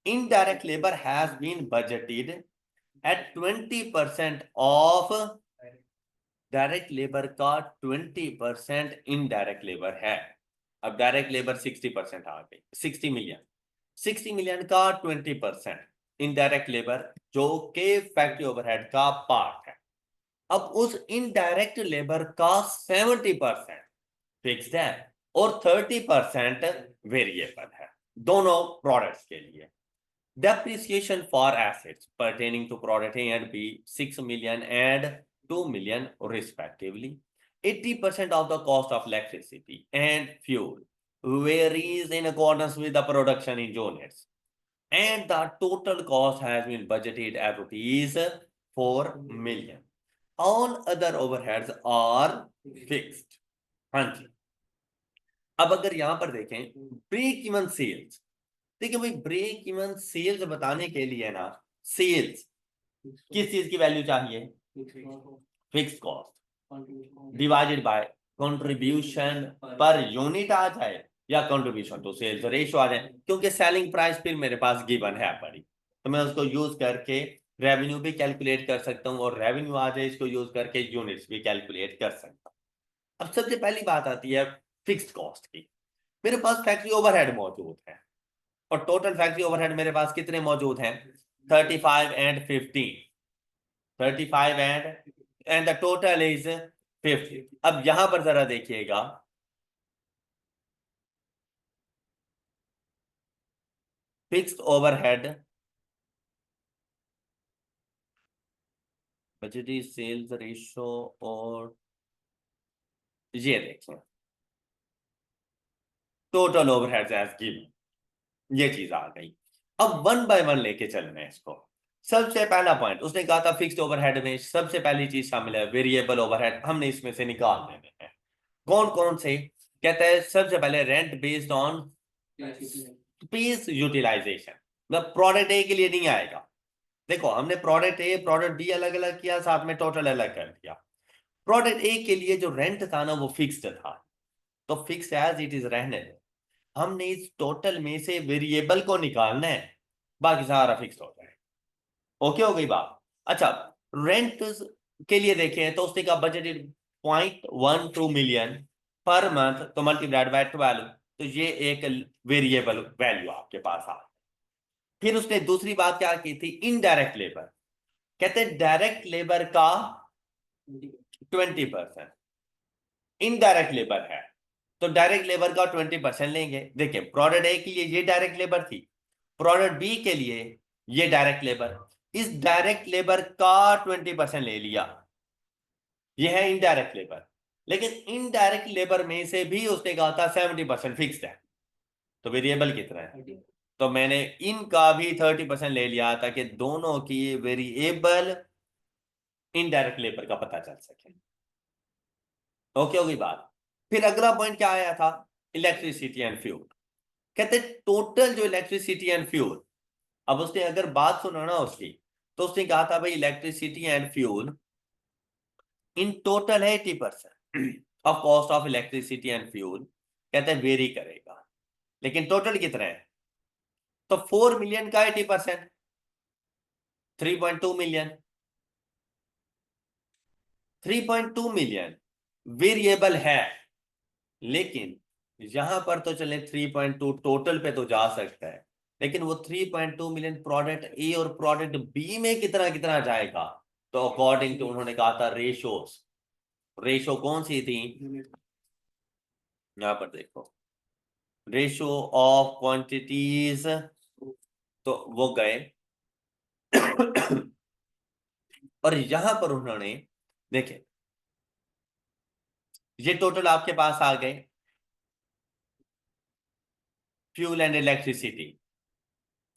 indirect labor has been budgeted at 20% of direct labour का 20% indirect labour है। अब डायरेक्ट लेबर 60% आ गई, 60 मिलियन का 20% इनडायरेक्ट लेबर जो के फैक्ट्री ओवरहेड का पार्ट है। अब उस इनडायरेक्ट लेबर का 70% फिक्स्ड है और 30% वेरिएबल है, दोनों प्रोडक्ट्स के लिए। Depreciation for assets pertaining to product A and B 6 million and 2 million respectively. 80% of the cost of electricity and fuel varies in accordance with the production in units, and the total cost has been budgeted at rupees 4 million. All other overheads are fixed. हाँ जी। अब अगर यहां पर देखें break even sales, देखिए भाई break even sales बताने के लिए ना, सेल्स किस चीज की वैल्यू चाहिए, fixed cost divided by contribution per unit आ जाए या कंट्रीब्यूशन टू सेल्स रेशियो आ जाए, क्योंकि सेलिंग प्राइस फिर मेरे पास गिवन है बड़ी, तो मैं उसको यूज करके रेवेन्यू भी कैलकुलेट कर सकता हूँ और रेवेन्यू आ जाए इसको यूज करके यूनिट्स भी कैलकुलेट कर सकता हूँ। अब सबसे पहली बात आती है फिक्स्ड कॉस्ट की। मेरे पास फैक्ट्री ओवरहेड मौजूद है और टोटल फैक्ट्री ओवरहेड मेरे पास कितने मौजूद हैं, 35 and 15, 35 and the total is 50। अब यहां पर जरा देखिएगा, फिक्स्ड ओवरहेड बजटी सेल्स रेशो, और ये देखिए टोटल ओवरहेड्स एज गिवन, ये चीज आ गई। अब वन बाय वन लेके चलना है इसको। सबसे पहला पॉइंट उसने कहा था फिक्स्ड ओवरहेड में सबसे पहली चीज शामिल है वेरिएबल ओवरहेड, हमने इसमें से निकाल देने हैं। कौन कौन से, कहता है सबसे पहले rent based on space utilisation, मतलब प्रोडक्ट ए के लिए नहीं आएगा। देखो हमने प्रोडक्ट ए प्रोडक्ट बी अलग अलग किया, साथ में टोटल अलग कर दिया। प्रोडक्ट ए के लिए जो रेंट था ना वो फिक्स्ड था, तो फिक्स एज इट इज रहने दो। हमने इस टोटल में से वेरिएबल को निकालना है, बाकी सारा फिक्स हो जाए। ओके हो गई बात। अच्छा रेंट के लिए देखें तो उसने कहा बजटेड 0.12 मिलियन पर मंथ, तो मल्टीप्लाइड बाय 12, तो ये एक वेरिएबल वैल्यू आपके पास आ। फिर उसने दूसरी बात क्या की थी, इनडायरेक्ट लेबर, कहते हैं डायरेक्ट लेबर का 20% इनडायरेक्ट लेबर है, तो डायरेक्ट लेबर का 20% लेंगे। देखिए प्रोडक्ट ए के लिए ये डायरेक्ट लेबर थी, प्रोडक्ट बी के लिए ये डायरेक्ट लेबर, इस डायरेक्ट लेबर का 20% ले लिया, ये है इनडायरेक्ट लेबर। लेकिन इनडायरेक्ट लेबर में से भी उसने कहा था 70% फिक्स्ड है, तो वेरिएबल कितना है, तो मैंने इनका भी 30% ले लिया ताकि दोनों की वेरिएबल इनडायरेक्ट लेबर का पता चल सके। ओके हो गई बात। फिर अगला पॉइंट क्या आया था, इलेक्ट्रिसिटी एंड फ्यूल, कहते टोटल जो इलेक्ट्रिसिटी एंड फ्यूल, अब उसने अगर बात सुना ना उसकी, तो उसने कहा था भाई electricity and fuel in total है 80% of cost of electricity and fuel, कहते हैं वेरी करेगा, लेकिन टोटल कितना है, तो 4 मिलियन का 80% 3.2 मिलियन, 3.2 मिलियन वेरिएबल है। लेकिन यहां पर तो चले 3.2 टोटल पे तो जा सकता है, लेकिन वो 3.2 मिलियन प्रोडक्ट ए और प्रोडक्ट बी में कितना कितना जाएगा, तो अकॉर्डिंग टू उन्होंने कहा था रेशोस, रेशो कौन सी थी, यहां पर देखो रेशो ऑफ क्वांटिटीज, तो वो गए और यहां पर उन्होंने देखे ये टोटल आपके पास आ गए, फ्यूल एंड इलेक्ट्रिसिटी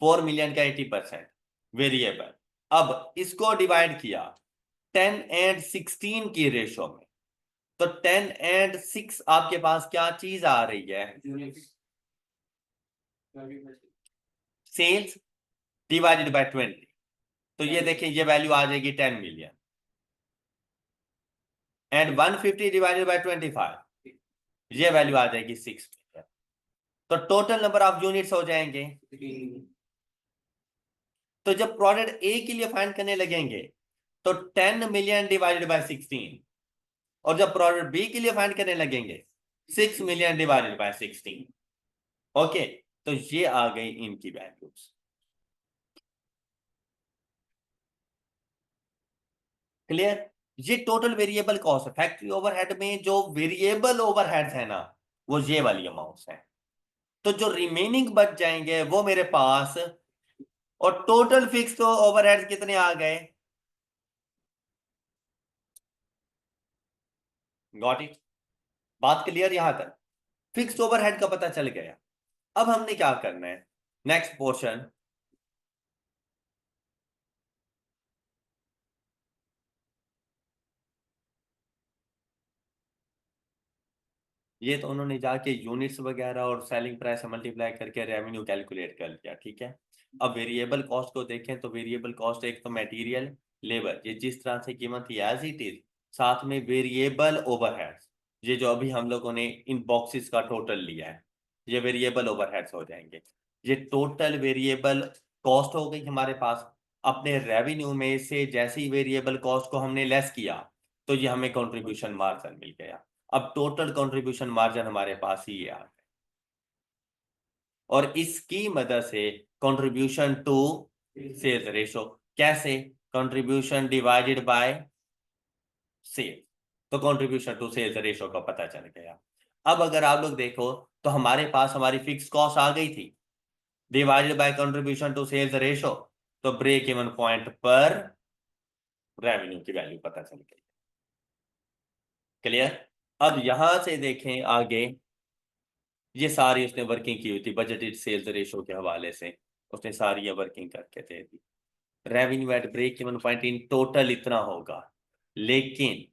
4 मिलियन का 80% वेरिएबल। अब इसको डिवाइड किया 10 एंड 16 की रेशो में, तो 10 एंड 6 आपके पास क्या चीज आ रही है, सेल्स डिवाइडेड बाय 20, तो ये देखिए ये वैल्यू आ जाएगी 10 मिलियन एंड 150 डिवाइडेड बाय 25, ये वैल्यू आ जाएगी 6 मिलियन। तो टोटल नंबर ऑफ यूनिट्स हो जाएंगे तो जब प्रोडक्ट ए के लिए फाइंड करने लगेंगे तो 10 मिलियन डिवाइडेड बाय 16, और जब प्रोडक्ट बी के लिए फाइंड करने लगेंगे 6 मिलियन डिवाइडेड बाय 16। ओके, तो ये आ गई इनकी वैल्यूज। क्लियर? ये टोटल वेरिएबल कॉस्ट है। फैक्ट्री ओवरहेड में जो वेरिएबल ओवरहेड्स है ना, वो ये वाली अमाउंट्स है। तो जो रिमेनिंग बच जाएंगे वो मेरे पास, और टोटल फिक्स्ड ओवरहेड्स कितने आ गए? Got it? बात क्लियर यहां तक? फिक्स्ड ओवरहेड का पता चल गया। अब हमने क्या करना है, नेक्स्ट पोर्शन। ये तो उन्होंने जाके यूनिट्स वगैरह और सेलिंग प्राइस मल्टीप्लाई करके रेवेन्यू कैलकुलेट कर लिया, ठीक है। अब वेरिएबल कॉस्ट को देखें तो वेरिएबल कॉस्ट एक तो मटेरियल, लेबर, ये जिस तरह से कीमत थी एज इट इज, साथ में वेरिएबल ओवरहेड्स, ये जो अभी हम लोगों ने इन बॉक्सेस का टोटल लिया है, ये वेरिएबल ओवरहेड्स हो जाएंगे। ये टोटल वेरिएबल कॉस्ट हो गई हमारे पास। अपने रेवेन्यू में से जैसे ही वेरिएबल कॉस्ट को हमने लेस किया तो ये हमें कंट्रीब्यूशन मार्जिन मिल गया। अब टोटल कंट्रीब्यूशन मार्जिन हमारे पास ही है, और इसकी मदद से कंट्रीब्यूशन टू सेल्स रेशो, कैसे? कंट्रीब्यूशन डिवाइडेड बाय सेल्स, तो कंट्रीब्यूशन टू सेल्स रेशो का पता चल गया। अब अगर आप लोग देखो तो हमारे पास हमारी फिक्स कॉस्ट आ गई थी, divided by contribution to sales ratio, तो ब्रेक इवन पॉइंट पर रेवेन्यू की वैल्यू पता चल गई। क्लियर? अब यहां से देखें आगे, ये सारी उसने वर्किंग की हुई थी बजटेड सेल्स रेशो के हवाले से, उसने सारी ये वर्किंग करके दे दी। Revenue at break even point in total इतना होगा, लेकिन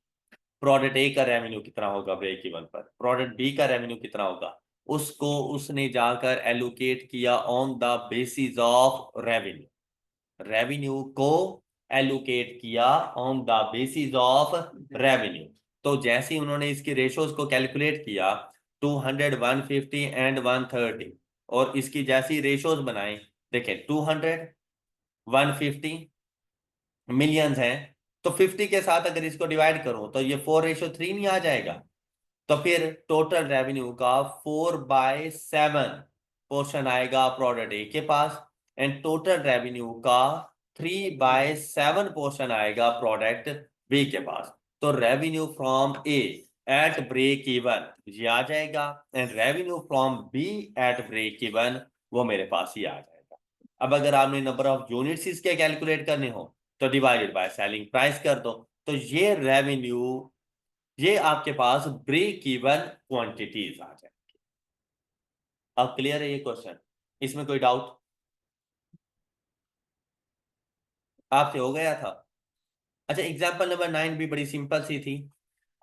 प्रोडक्ट ए का रेवेन्यू कितना होगा ब्रेक इवन पर, प्रोडक्ट बी का रेवेन्यू कितना होगा, उसको उसने जाकर एलोकेट किया on the basis of revenue. Revenue को एलोकेट किया on the basis of revenue. तो जैसे ही उन्होंने इसकी रेशोज को कैलकुलेट किया, 200, 150 एंड 130, और इसकी जैसी रेशोज बनाए, देखें 200, 150 मिलियंस हैं, तो 50 के साथ अगर इसको डिवाइड करूं तो ये 4:3 नहीं आ जाएगा? तो फिर टोटल रेवेन्यू का 4/7 पोर्शन आएगा प्रोडक्ट ए के पास, एंड टोटल रेवेन्यू का 3/7 पोर्शन आएगा प्रोडक्ट बी के पास। तो revenue from A at break even ये आ जाएगा, and revenue from B at break even वो मेरे पास ही आ जाएगा। अब अगर आपने नंबर ऑफ यूनिट्स इसके कैलकुलेट करने हो तो डिवाइडेड बाय सेलिंग प्राइस कर दो, तो ये रेवेन्यू, ये आपके पास ब्रेक इवन क्वांटिटीज आ जाए। अब क्लियर है ये क्वेश्चन? इसमें कोई डाउट आपसे हो गया था? अच्छा, एग्जांपल नंबर 9 भी बड़ी सिंपल सी थी।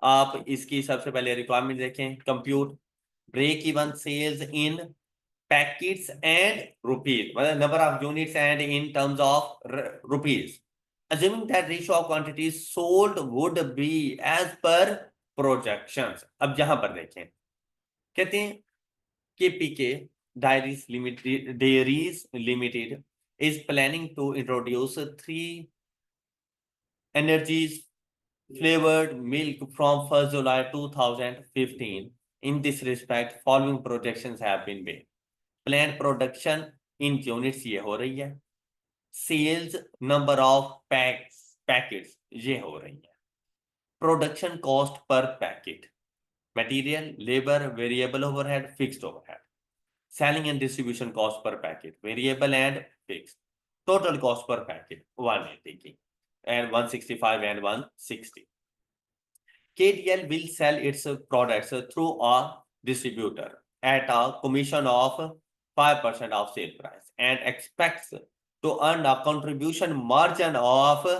आप इसकी सबसे पहले रिक्वायरमेंट देखें, compute break even sales in packets and rupees, मतलब number of units and in terms of rupees, assuming that ratio of quantities sold would be as per projections। अब यहां पर देखें, कहते हैं KPK Dairies Limited is planning to introduce 3 energies flavored milk from 1st July 2015. In this respect, following projections have been made. Planned production in units ये हो रही है, सेल्स नंबर ऑफ पैकेट्स ये हो रही है, production cost per packet, material, labour, variable overhead, fixed overhead, selling and distribution cost per packet, variable and fixed, total cost per packet 180 and 165 and 160। KDL will sell its products through a distributor at a commission of 5% of sale price and expects to earn a contribution margin of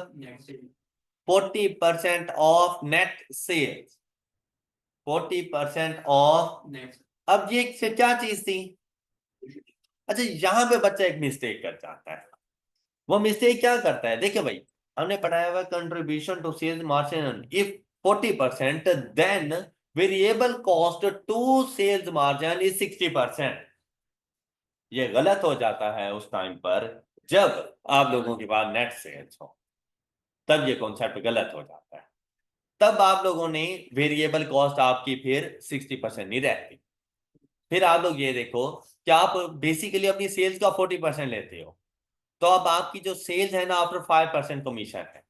40% of net sales, 40% of। अब ये क्या चीज थी? अच्छा, यहां पे बच्चा एक मिस्टेक कर जाता है। वो मिस्टेक क्या करता है? देखिए भाई, हमने पढ़ाया हुआ contribution to sales margin if 40%, then variable cost to sales margin is 60%। ये गलत हो जाता है उस टाइम पर जब आप लोगों के पास नेट सेल्स हो तब ये कॉन्सेप्ट गलत हो जाता है। तब आप लोगों ने वेरिएबल कॉस्ट आपकी फिर 60% नहीं रहती। फिर आप लोग ये देखो कि आप बेसिकली अपनी सेल्स का 40% लेते हो, तो अब आपकी जो सेल्स है ना आफ्टर 5% कमीशन है।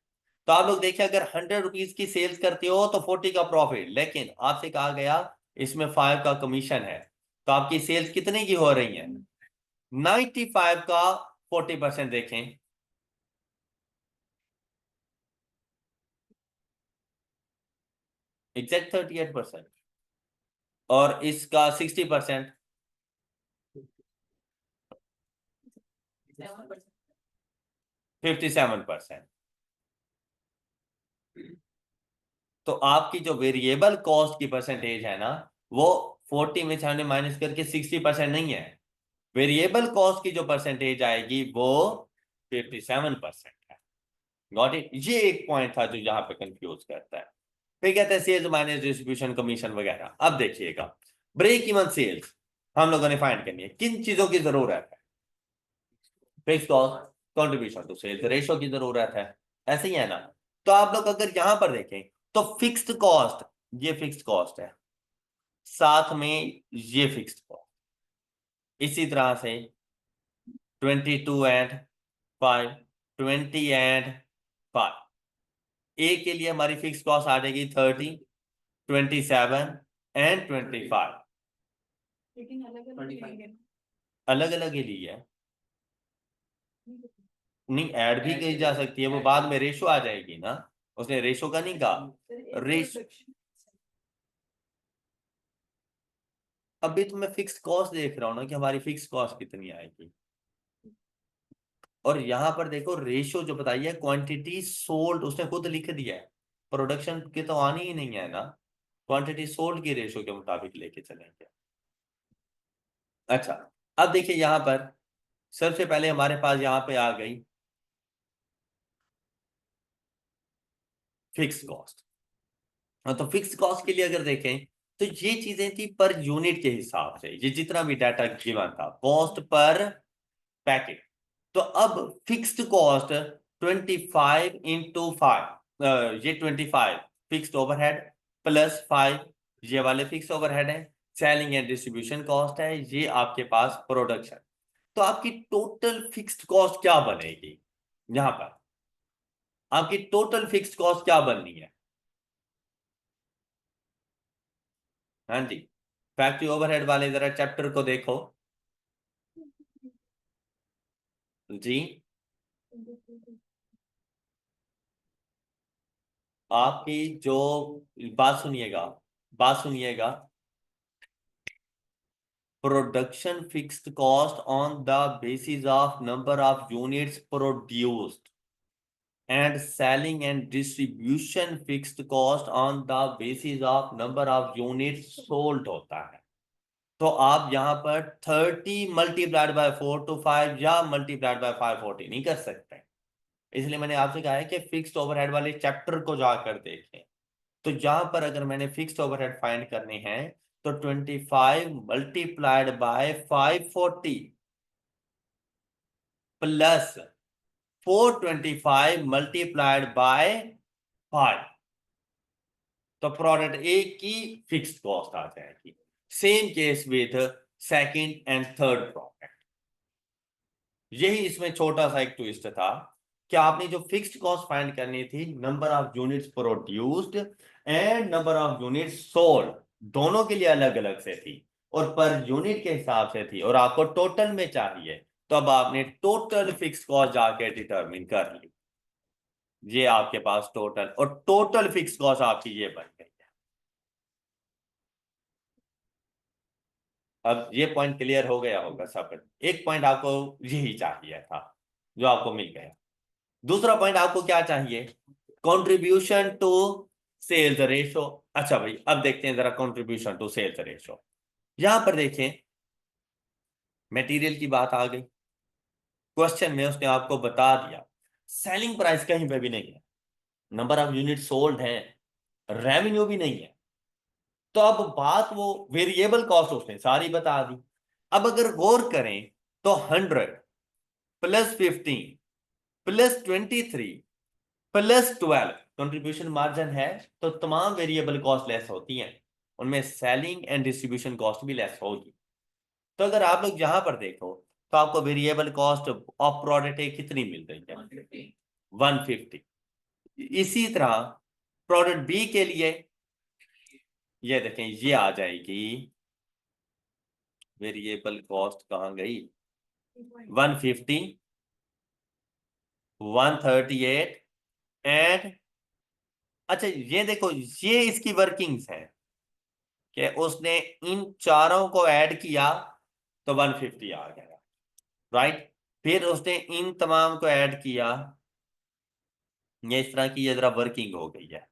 तो आप लोग देखिए अगर 100 रुपीज की सेल्स करते हो तो 40 का प्रॉफिट, लेकिन आपसे कहा गया इसमें 5 का कमीशन है, तो आपकी सेल्स कितने की हो रही है? 95 का 40% देखें, एग्जैक्ट 38%। और इसका 60%, 57%। तो आपकी जो वेरिएबल कॉस्ट की परसेंटेज है ना, वो 40 में से हमने माइनस करके 60% नहीं है। वेरिएबल कॉस्ट की जो परसेंटेज आएगी वो 57% है। Got it? ये एक पॉइंट था जो यहाँ पे कंफ्यूज करता है। फिर कहते हैं सेल्स माइनस डिस्ट्रीब्यूशन कमीशन वगैरह। अब देखिएगा, ब्रेक इवन सेल्स हम लोगों ने फाइंड करनी है। किन चीजों की जरूरत है? Fix cost, contribution to sales ratio की जरूरत है। ऐसे ही है ना? तो आप लोग अगर यहां पर देखें तो फिक्स्ड कॉस्ट, ये फिक्स्ड कॉस्ट है, साथ में ये फिक्स्ड कॉस्ट, इसी तरह से 22 and 5, 20 and 5। ए के लिए हमारी फिक्स कॉस्ट आ जाएगी 30, 27 and 25। अलग अलग ही ली है, नहीं ऐड भी की जा सकती है, वो बाद में रेशो आ जाएगी ना। उसने रेशो का नहीं कहा, रेशो। अभी तो मैं फिक्स कॉस्ट देख रहा हूँ ना कि हमारी फिक्स कॉस्ट कितनी आएगी। और यहां पर देखो रेशो जो बताइए क्वांटिटी सोल्ड, उसने खुद लिख दिया है। प्रोडक्शन की तो आनी ही नहीं है ना, क्वांटिटी सोल्ड की रेशो के मुताबिक लेके चलेंगे। अच्छा, अब देखिए यहां पर सबसे पहले हमारे पास यहां पे आ गई फिक्स कॉस्ट। हाँ, तो फिक्स कॉस्ट के लिए अगर देखें तो ये चीजें थी पर यूनिट के हिसाब से, ये जितना भी डाटा गिवन था कॉस्ट पर पैकेट। तो अब फिक्स्ड कॉस्ट 25 into 5, ये 25 फिक्स्ड ओवरहेड प्लस 5 ये वाले फिक्स ओवरहेड है। सेलिंग एंड डिस्ट्रीब्यूशन कॉस्ट है, ये आपके पास प्रोडक्शन। तो आपकी टोटल फिक्स्ड कॉस्ट क्या बनेगी? यहां पर आपकी टोटल फिक्स्ड कॉस्ट क्या बननी है? हाँ जी, फैक्ट्री ओवरहेड वाले जरा चैप्टर को देखो जी। आपकी जो बात सुनिएगा, बात सुनिएगा, production fixed cost on the basis of number of units produced and selling and distribution fixed cost on the basis of number of units sold होता है। तो आप यहां पर 30 मल्टीप्लाइड बाय 4 to 5 या मल्टीप्लाइड बाय 540 नहीं कर सकते। इसलिए मैंने आपसे कहा है कि फिक्स्ड ओवरहेड वाले चैप्टर को जाकर देखें। तो यहां पर अगर मैंने फिक्स्ड ओवरहेड फाइंड करने हैं तो 25 multiplied by 540 plus 425 multiplied by 5, तो प्रोडक्ट ए की फिक्स्ड कॉस्ट आ जाएगी। Same case with second and third product. यही इसमें छोटा सा एक ट्विस्ट था कि आपने जो फिक्स्ड कॉस्ट फाइंड करनी थी number of units produced and number of units sold, दोनों के लिए अलग अलग से थी और पर यूनिट के हिसाब से थी, और आपको टोटल में चाहिए। तो अब आपने टोटल फिक्स्ड कॉस्ट जाके डिटरमिन कर ली, ये आपके पास टोटल, और टोटल फिक्स्ड कॉस्ट आपकी ये बन गई है। अब ये पॉइंट क्लियर हो गया होगा सब। एक पॉइंट आपको यही चाहिए था जो आपको मिल गया। दूसरा पॉइंट आपको क्या चाहिए? Contribution to sales ratio. अच्छा भाई, अब देखते हैं जरा कंट्रीब्यूशन टू सेल्स रेशो। यहां पर देखें मटेरियल की बात आ गई, क्वेश्चन में उसने आपको बता दिया सेलिंग प्राइस कहीं पे भी नहीं है, नंबर ऑफ यूनिट सोल्ड है, रेवेन्यू भी नहीं है। तो अब बात वो वेरिएबल कॉस्ट उसने सारी बता दी। अब अगर गौर करें तो 100 +15 +23 +12 कंट्रीब्यूशन मार्जिन है, तो तमाम वेरिएबल कॉस्ट लेस होती हैं, उनमें सेलिंग एंड डिस्ट्रीब्यूशन कॉस्ट भी लेस होगी। तो अगर आप लोग यहां पर देखो तो आपको वेरिएबल कॉस्ट ऑफ प्रोडक्ट ए कितनी मिल रही है? 150। इसी तरह प्रोडक्ट बी के लिए ये देखें, ये आ जाएगी, वेरिएबल कॉस्ट कहां गई? 150, 138 एंड, अच्छा ये देखो, ये इसकी वर्किंग्स है कि उसने इन चारों को ऐड किया तो 150 आ गया, राइट। फिर उसने इन तमाम को ऐड किया, ये इस तरह की ये जरा वर्किंग हो गई है।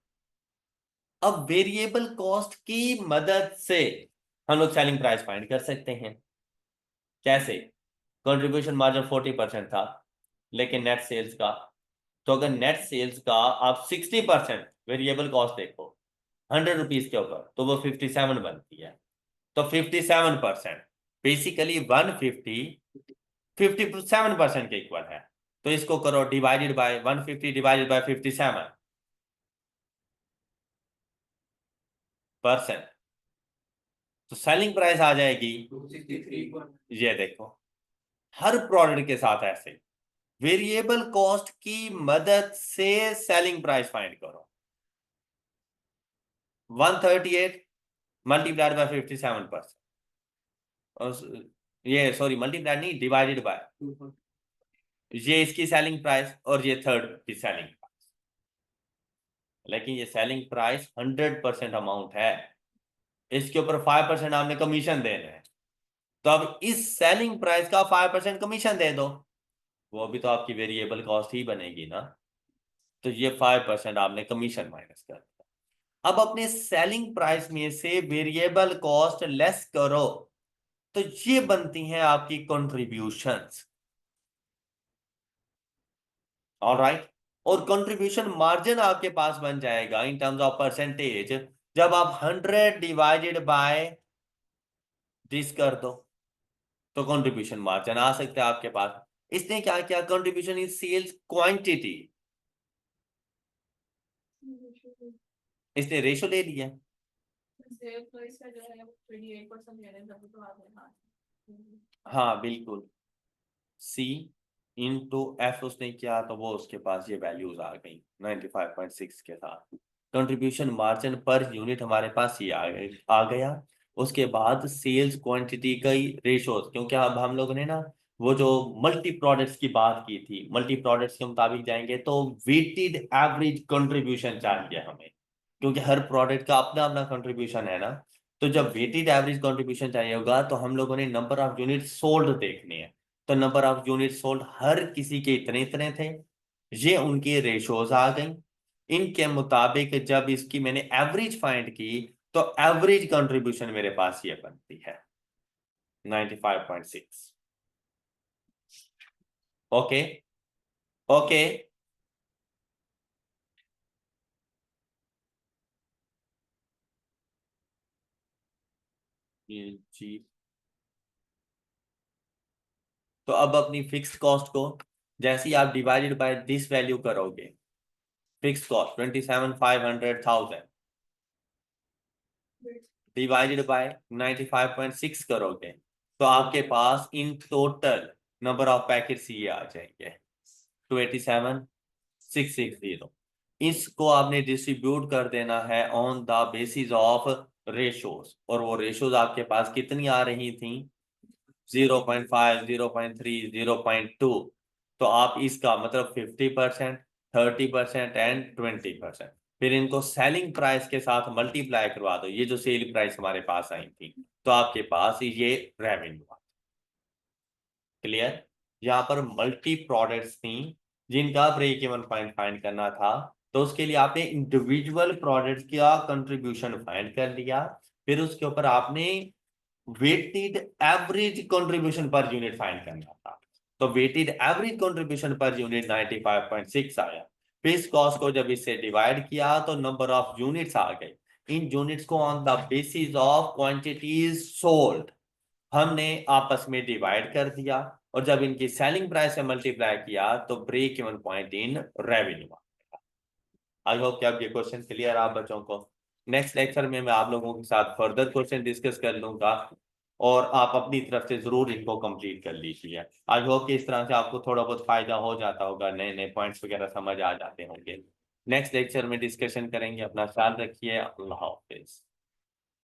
अब वेरिएबल कॉस्ट की मदद से हम लोग सेलिंग प्राइस फाइंड कर सकते हैं। कैसे? कंट्रीब्यूशन मार्जिन 40% था, लेकिन नेट सेल्स का, तो अगर नेट सेल्स का आप 60% वेरिएबल कॉस्ट देखो 100 रुपीज के ऊपर, तो वो 57 बनती है। तो 57% बेसिकली 150 57% के इक्वल है। तो इसको करो डिवाइडेड बाय 150 डिवाइडेड बाय 57%, तो सेलिंग प्राइस आ जाएगी 263। ये देखो, हर प्रोडक्ट के साथ ऐसे वेरिएबल कॉस्ट की मदद से सेलिंग प्राइस फाइंड करो। 138 मल्टीप्लाइड बाय 57%, ये सॉरी मल्टीप्लाइड नहीं, डिवाइडेड बाय, ये इसकी सेलिंग प्राइस और ये थर्ड की सेलिंग प्राइस। लेकिन ये सेलिंग प्राइस 100% अमाउंट है, इसके ऊपर 5% आपने कमीशन देना है। तो अब इस सेलिंग प्राइस का 5% कमीशन दे दो, वो भी तो आपकी वेरिएबल कॉस्ट ही बनेगी ना। तो ये 5% आपने कमीशन माइनस कर दिया। अब अपने सेलिंग प्राइस में से वेरिएबल कॉस्ट लेस करो, तो ये बनती हैं आपकी कंट्रीब्यूशंस। ऑलराइट, और कंट्रीब्यूशन मार्जिन आपके पास बन जाएगा इन टर्म्स ऑफ परसेंटेज जब आप 100 डिवाइडेड बाय दिस कर दो, तो कंट्रीब्यूशन मार्जिन आ सकता है आपके पास। इसने क्या किया? कंट्रीब्यूशन इन सेल्स क्वांटिटी, इसने रेशो ले लिया। हाँ बिल्कुल, सी इंटू एफ उसने किया, तो वो उसके पास ये वैल्यूज आ गई 95.6 के साथ। कंट्रीब्यूशन मार्जिन पर यूनिट हमारे पास ये आ गया। उसके बाद सेल्स क्वांटिटी का ही रेशोज, क्योंकि अब हम लोगों ने ना वो जो मल्टी प्रोडक्ट्स की बात की थी, मल्टी प्रोडक्ट्स के मुताबिक जाएंगे तो वेटेड एवरेज कंट्रीब्यूशन चाहिए हमें, क्योंकि हर प्रोडक्ट का अपना अपना कंट्रीब्यूशन है ना। तो जब वेटेड एवरेज कंट्रीब्यूशन चाहिए होगा, तो हम लोगों ने नंबर ऑफ यूनिट सोल्ड देखने हैं। तो नंबर ऑफ यूनिट सोल्ड हर किसी के इतने इतने थे, ये उनके रेशोज आ गई। इनके मुताबिक जब इसकी मैंने एवरेज फाइंड की, तो एवरेज कंट्रीब्यूशन मेरे पास ये बनती है 95.6। ओके ओके, जी। तो अब अपनी फिक्स्ड कॉस्ट को जैसे ही आप डिवाइडेड बाय दिस वैल्यू करोगे, फिक्स्ड कॉस्ट 27,500,000 डिवाइडेड बाय 95.6 करोगे, तो आपके पास in total number of packets ये आ जाएंगे 287,660। इसको आपने डिस्ट्रीब्यूट कर देना है on the basis of ratios, और वो रेशोज आपके पास कितनी आ रही थी? 0.5, 0.3, 0.2। तो आप इसका मतलब 50%, 30% एंड 20%, फिर इनको सेलिंग प्राइस के साथ मल्टीप्लाई करवा दो, ये जो सेल प्राइस हमारे पास आई थी, तो आपके पास ये रेवेन्यू। क्लियर? यहाँ पर मल्टी प्रोडक्ट्स थी जिनका ब्रेक इवन पॉइंट फाइंड करना था, तो उसके लिए आपने इंडिविजुअल प्रोडक्ट्स का कंट्रीब्यूशन फाइंड कर लिया, फिर उसके ऊपर आपने weighted average contribution per unit find करना था। तो weighted average contribution per unit 95.6 आया। फिक्स कॉस्ट को जब इससे डिवाइड किया तो नंबर ऑफ यूनिट्स आ गए। इन यूनिट्स को on the basis of quantities sold हमने आपस में डिवाइड कर दिया। और जब इनकी सेलिंग प्राइस से मल्टीप्लाई किया तो break even point in revenue. I hope कि अब ये क्वेश्चन क्लियर आप बच्चों को। नेक्स्ट लेक्चर में मैं आप लोगों के साथ फर्दर क्वेश्चन डिस्कस कर लूंगा और आप अपनी तरफ से जरूर इनको कंप्लीट कर लीजिए। आई होप कि इस तरह से आपको थोड़ा बहुत फायदा हो जाता होगा, नए नए पॉइंट्स वगैरह समझ आ जाते होंगे। नेक्स्ट लेक्चर में डिस्कशन करेंगे। अपना ख्याल रखिए। अल्लाह हाफिज।